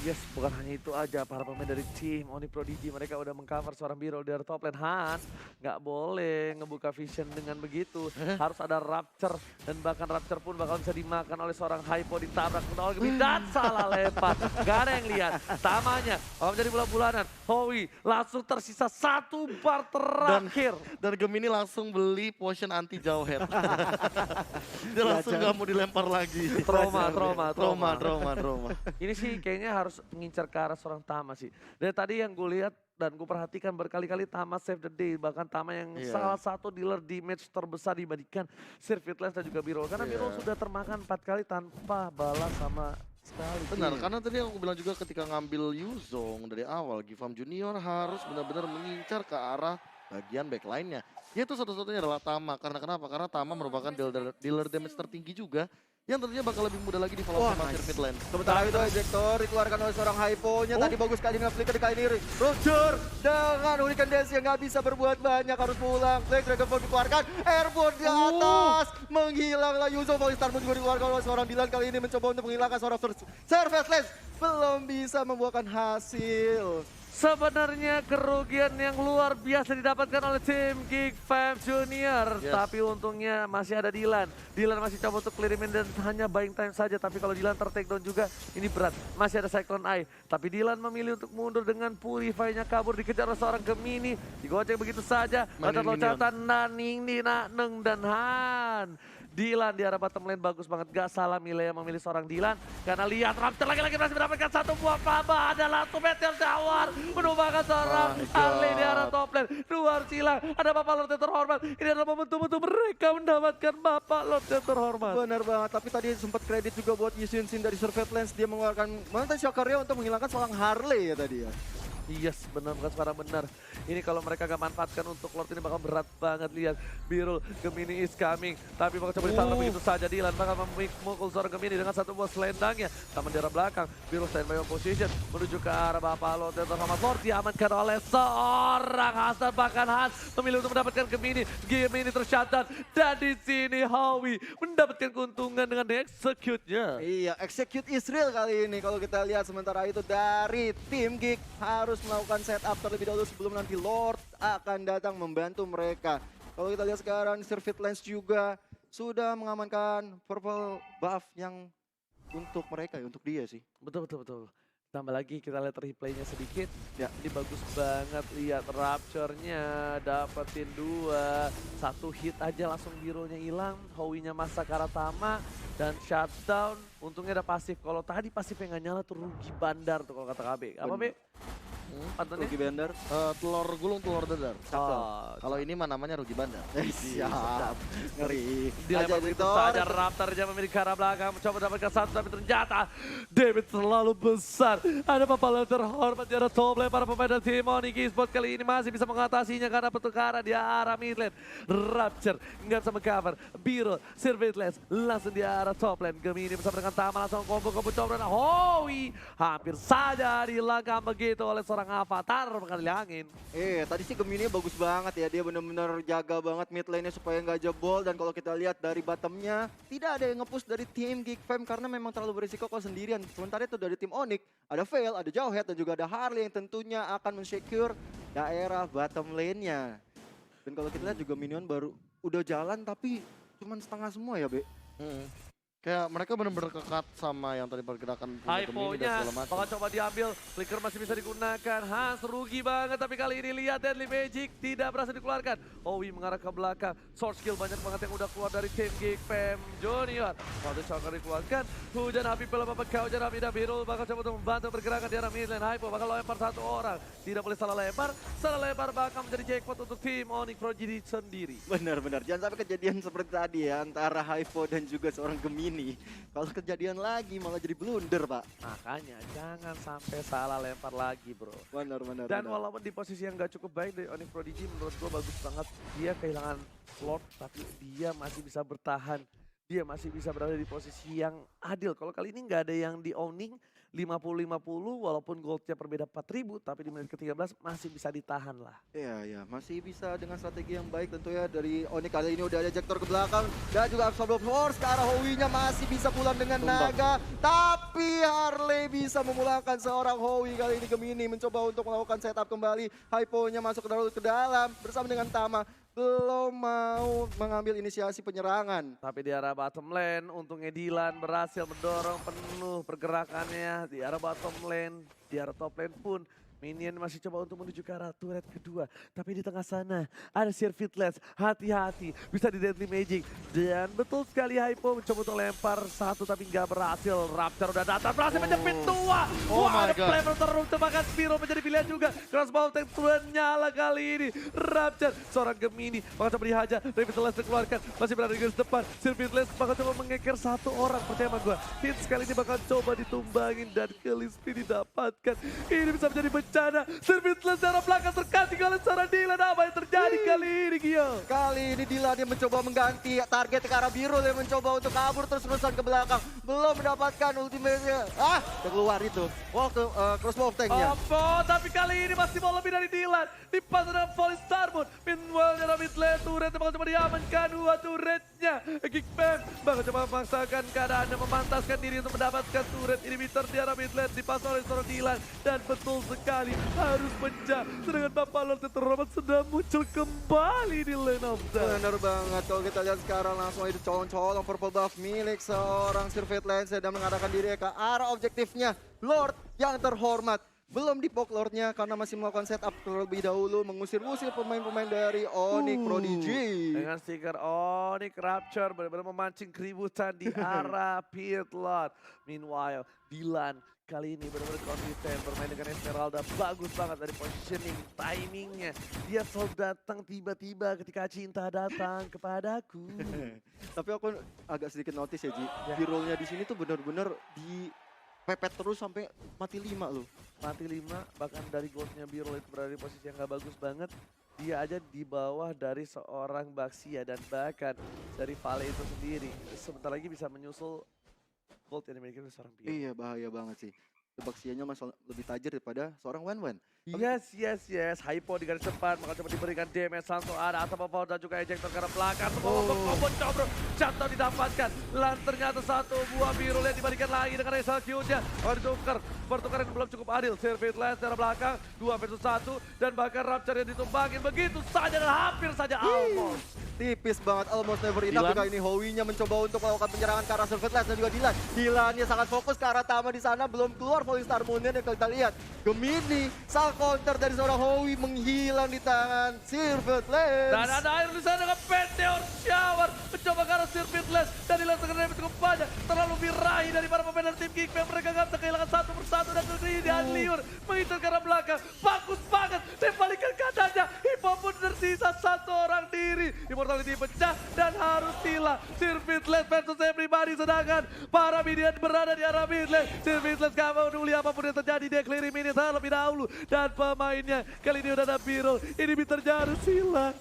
Yes, bukan hanya itu aja, para pemain dari tim Onyx Prodigy mereka udah mengcover seorang Birol dari top lane. Hans nggak boleh ngebuka vision dengan begitu, harus ada Rapture, dan bahkan Rapture pun bakal bisa dimakan oleh seorang Hypo, ditabrak oleh Gemini dan salah lempar. Gak ada yang lihat, tamanya kalau menjadi bulan-bulanan, Howie langsung tersisa 1 bar terakhir. Dan Gemini langsung beli potion anti jauhead. Dia langsung nggak mau dilempar lagi. Trauma. Ini sih kayaknya harus mengincar ke arah seorang Tama sih. Dari tadi yang gue lihat dan gue perhatikan berkali-kali Tama save the day. Bahkan Tama yang salah satu dealer damage terbesar dibandingkan Sirvitless dan juga Birol. Karena Birol sudah termakan 4 kali tanpa balas sama sekali. Benar, karena tadi aku bilang juga ketika ngambil Yuzong dari awal, Gifam Junior harus benar-benar mengincar ke arah bagian backline-nya. Itu satu-satunya adalah Tama. Karena kenapa? Karena Tama merupakan dealer damage tertinggi juga, yang tentunya bakal lebih mudah lagi di follow sama Sirvitless. Sementara itu ejector dikeluarkan oleh seorang Hypo-nya. Tadi bagus sekali dengan flicker kali ini. Roger dengan Hurricane Dash yang nggak bisa berbuat banyak, harus pulang. Black Dragon Ball dikeluarkan, Airborne di atas. Menghilanglah Yuzo, Volley Star pun juga dikeluarkan oleh seorang Dylan. Kali ini mencoba untuk menghilangkan seorang Sirvitless. Belum bisa membuahkan hasil. Sebenarnya kerugian yang luar biasa didapatkan oleh tim Geek Fam Junior. Tapi untungnya masih ada Dylan. Dylan masih coba untuk clearing dan hanya buying time saja. Tapi kalau Dylan ter-takedown juga ini berat. Masih ada Cyclone Eye. Tapi Dylan memilih untuk mundur dengan Purify-nya kabur. Dikejar oleh seorang Gemini. Digoceng begitu saja. Loncat-loncatan Naning, Nina, Neng, dan Han. Dylan di arah bottom lane bagus banget. Gak salah Milea memilih seorang Dylan. Karena lihat Raptor lagi-lagi berhasil mendapatkan 1 buah Paba. Ada langsung Meteor Shower. Menumbangkan seorang Harley di arah top lane. 2 harus hilang. Ada Bapak Lord yang terhormat. Ini adalah momentum untuk mereka mendapatkan Bapak Lord yang terhormat. Benar banget. Tapi tadi sempat kredit juga buat Yusin dari Sirvitless. Dia mengeluarkan Mountain Shocker-nya untuk menghilangkan seorang Harley ya tadi ya. Yes, benar, bukan suara benar. Ini kalau mereka gak manfaatkan untuk Lord ini bakal berat banget. Lihat, Birol, Gemini is coming. Tapi bakal coba ditabrak begitu saja. Dylan bakal memukul seorang Gemini dengan 1 buah selendangnya. Taman di arah belakang, Birol stand by position. Menuju ke arah Bapak Lord dan terhormat. Lord diamankan oleh seorang Hasan. Bahkan Hans memilih untuk mendapatkan Gemini. Gemini tercatat. Dan di sini Howie mendapatkan keuntungan dengan execute-nya. Iya, execute Israel kali ini. Kalau kita lihat sementara itu dari tim Geek harus melakukan setup terlebih dahulu sebelum nanti Lord akan datang membantu mereka. Kalau kita lihat sekarang Sirvitless juga sudah mengamankan purple buff yang untuk mereka ya, untuk dia sih. Betul. Tambah lagi kita lihat replaynya sedikit. Ya, ini bagus banget. Lihat Rapture-nya dapetin 2. 1 hit aja langsung birunya hilang. Howie-nya masa Karatama dan shutdown. Untungnya ada pasif. Kalau tadi pasifnya nggak nyala tuh rugi bandar tuh kalau kata KB. Apa Be? Rugi bandar. Telur gulung, telur dadar. Kalau Oh, ini mah namanya rugi bandar. Siap. Ngeri. Dilempar begitu saja, Raptor-nya memiliki arah belakang. Mencoba mendapatkan 1, tapi ternyata David terlalu besar. Ada Papala terhormat di arah top lane. Para pemain dari tim Onyx Esports kali ini masih bisa mengatasinya karena pertukaran di arah mid lane. Rapture nggak bisa meng-cover. Birol, Sirvitless langsung di arah top lane. Gemini bersama dengan Tama langsung combo coba dan Howie hampir saja dilangkah begitu oleh seorang avatar mengambil angin. Tadi sih Gemini bagus banget ya. Dia benar-benar jaga banget mid lane-nya supaya nggak jebol. Dan kalau kita lihat dari bottomnya, tidak ada yang nge-push dari tim Geek Fam karena memang terlalu berisiko kalau sendirian. Sementara itu dari tim Onyx, ada Veil, ada Jauhead, dan juga ada Harley yang tentunya akan men-secure daerah bottom lane-nya. Dan kalau kita lihat juga minion baru udah jalan tapi cuman setengah semua ya, Be. Kayak mereka benar-benar kekat sama yang tadi pergerakan punya Gemini dan Hypo-nya segala macam. bakal coba diambil, flicker masih bisa digunakan. Hans rugi banget, tapi kali ini lihat Deadly Magic tidak berhasil dikeluarkan. Howie mengarah ke belakang, sword skill banyak banget yang udah keluar dari tim Geek Fam Junior. Waktu Shocker dikeluarkan, hujan api pelem apakah hujan api dan Birol bakal coba untuk membantu pergerakan di arah mid lane. Hypo bakal lempar 1 orang, tidak boleh salah lempar bakal menjadi jackpot untuk tim Onyx Prodigy sendiri. Benar-benar, jangan sampai kejadian seperti tadi ya antara Hypo dan juga seorang Gemini ini kalau kejadian lagi malah jadi blunder, Pak. Makanya jangan sampai salah lempar lagi, bro. Benar. Dan walaupun di posisi yang gak cukup baik dari Onyx Prodigy, menurut gue bagus banget. Dia kehilangan Lord, tapi dia masih bisa bertahan. Dia masih bisa berada di posisi yang adil. Kalau kali ini nggak ada yang di owning 50-50, walaupun goldnya berbeda 4.000, tapi di menit ke-13 masih bisa ditahan lah. Iya, masih bisa dengan strategi yang baik tentu ya dari Onyx. Kali ini udah ada Jektor ke belakang dan juga Absolute Force ke arah Howie-nya masih bisa pulang dengan naga. Tapi Harley bisa memulangkan seorang Howie. Kali ini Gemini mencoba untuk melakukan setup kembali. Hypo-nya masuk ke dalam bersama dengan Tama. Belum mau mengambil inisiasi penyerangan. Tapi di arah bottom lane, untungnya Dylan berhasil mendorong penuh pergerakannya di arah bottom lane. Di arah top lane pun Minion masih coba untuk menuju ke arah turret kedua. Tapi di tengah sana ada Sirvitless. Hati-hati, bisa di Deadly Magic. Dan betul sekali Hypo mencoba untuk lempar satu tapi nggak berhasil. Raptor udah datang, berhasil menjepit dua. Oh my Wah, ada God. flavor terus tebakan Spiro menjadi pilihan juga. Crossbow tank turun nyala kali ini. Raptor, seorang Gemini bakal coba dihajar. Revitalize dikeluarkan, masih berada di garis depan. Sirvitless bakal coba mengeker satu orang, percaya sama gue. Hits kali ini bakal coba ditumbangin dan Kalisti didapatkan. Ini bisa menjadi bencana. Sirvitless dari belakang terkasih oleh seorang Dylan. Apa yang terjadi kali ini, Gio? Kali ini Dylan dia mencoba mengganti target ke arah biru. Dia mencoba untuk kabur terus-terusan ke belakang. Belum mendapatkan ultimate-nya. Udah keluar itu. Waktu crossbow tank-nya. Tapi kali ini masih mau lebih dari Dylan. Dipas dengan Volley Starboard. Meanwhile dari mid lane turret bakal coba diamankan dua turretnya. Geek Fam bakal coba memaksakan keadaan dan memantaskan diri untuk mendapatkan turret inhibitor di arah mid lane. Dipas oleh seorang Dylan. Dan betul sekali harus pecah. Sedangkan Bapak Lord yang terhormat sedang muncul kembali di lane of death. Benar banget, kalau kita lihat sekarang langsung itu colong-colong purple buff milik seorang Sirvitless sedang mengarahkan diri ke arah objektifnya Lord yang terhormat. Belum dipok Lordnya karena masih melakukan setup terlebih dahulu, mengusir-usir pemain-pemain dari Onyx Prodigy. Dengan stiker Onyx Rapture benar-benar memancing keributan di arah Pit Lord. Meanwhile, Dylan kali ini benar-benar konsisten bermain dengan Esmeralda. Bagus banget dari positioning, timingnya. Dia selalu datang tiba-tiba ketika cinta datang kepadaku. Tapi aku agak sedikit notice ya Ji, B-rollnya di sini tuh benar-benar dipepet terus sampai mati 5 loh. Mati 5, bahkan dari goldnya Birol itu berada di posisi yang gak bagus banget. Dia aja di bawah dari seorang Baxia dan bahkan dari Vale itu sendiri. Sebentar lagi bisa menyusul gold yang dimiliki oleh seorang Birol. Iya bahaya banget sih. Baxianya masih lebih tajir daripada seorang Wen. Yes. Hypo di garis depan, maka coba diberikan damage langsung ada Asap Power dan juga ejector ke arah belakang. Semua combo coba jatuh didapatkan. Dan ternyata satu buah biru yang dibalikan lagi dengan execute-nya. Ditukar, pertukaran belum cukup adil. Sirvitless dari belakang, 2 versus 1 dan bahkan Rapture yang ditumbangin begitu saja dan hampir saja almost. Tipis banget, almost never enough. Juga ini Howie-nya mencoba untuk melakukan penyerangan ke arah Sirvitless dan juga Dylan. Dylan-nya sangat fokus ke arah Tama di sana, belum keluar Volley Star Moon-nya yang kita lihat. Gemini, salah counter dari seorang Howie menghilang di tangan Sirvitless. Dan ada air di sana dengan Meteor Shower mencoba ke arah Sirvitless dan dilaksanakan damage cukup banyak. Terlalu birahi dari para pemain dari tim Geek. Mereka nggak bisa kehilangan satu persatu dan kali ini Liur mengincar ke arah belakang. Bagus banget, dibalikan kadannya. Hypo pun tersisa satu orang diri. Immortality pecah dan harus hilang. Sirvitless versus everybody, sedangkan para minion berada di arah mid lane. Sirvitless gak mau peduli apapun yang terjadi, dia clearing minion terlebih dahulu. Dan pemainnya kali ini udah ada Birol. Ini Biter harus hilang.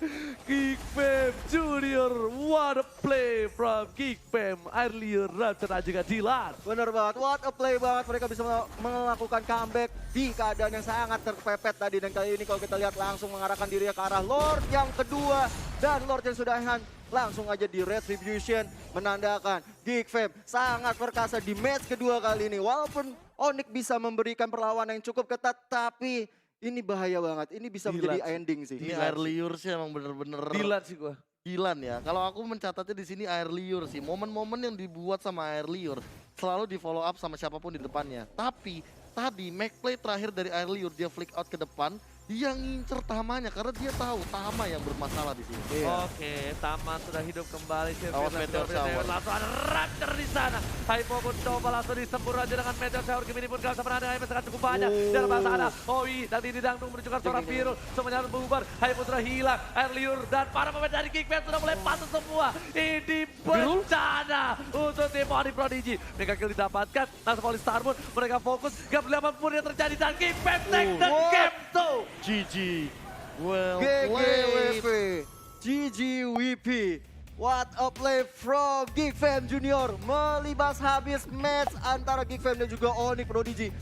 Geek Fam Junior, what a play from Geek Fam. Liur, Rapture dan juga Dylan. Bener banget, what a play banget. Mereka bisa melakukan comeback di keadaan yang sangat terpepet tadi. Dan kali ini kalau kita lihat langsung mengarahkan dirinya ke arah Lord yang kedua. Dan Lord yang sudah hand langsung aja di Retribution menandakan Geek Fam sangat perkasa di match kedua kali ini. Walaupun Onyx bisa memberikan perlawanan yang cukup ketat, tapi ini bahaya banget. Ini bisa menjadi ending sih. Ini Air Liur sih emang bener-bener Dylan sih gua. Dylan ya. Kalau aku mencatatnya di sini Air Liur sih. Momen-momen yang dibuat sama Air Liur selalu di follow up sama siapapun di depannya. Tapi tadi make play terakhir dari Air Liur, dia flick out ke depan, dia ngincer Tamanya karena dia tahu Tama yang bermasalah di sini. Iya. Oke, Tama sudah hidup kembali. Awas Meteor Shower. Langsung ada Raptor di sana. Hypo pun coba langsung disembur aja dengan Meteor Shower. Game ini pun gak bisa menahan dengan sangat cukup banyak. Dalam sana, Oi dan ini Dangdung menunjukkan seorang biru. Semuanya harus bubar. Hypo sudah hilang. Air Liur dan para pemain dari Geekfam sudah mulai patut semua. Ini bencana untuk tim Onyx Prodigy. Mega kill didapatkan. Langsung oleh Starmoon. Mereka fokus. Gak boleh apapun yang terjadi. Dan Geekfam take the game tuh. GG. Well played. GGWP, GGWP. What a play from Geekfam Junior. Melibas habis match antara Geekfam dan juga Onyx Prodigy.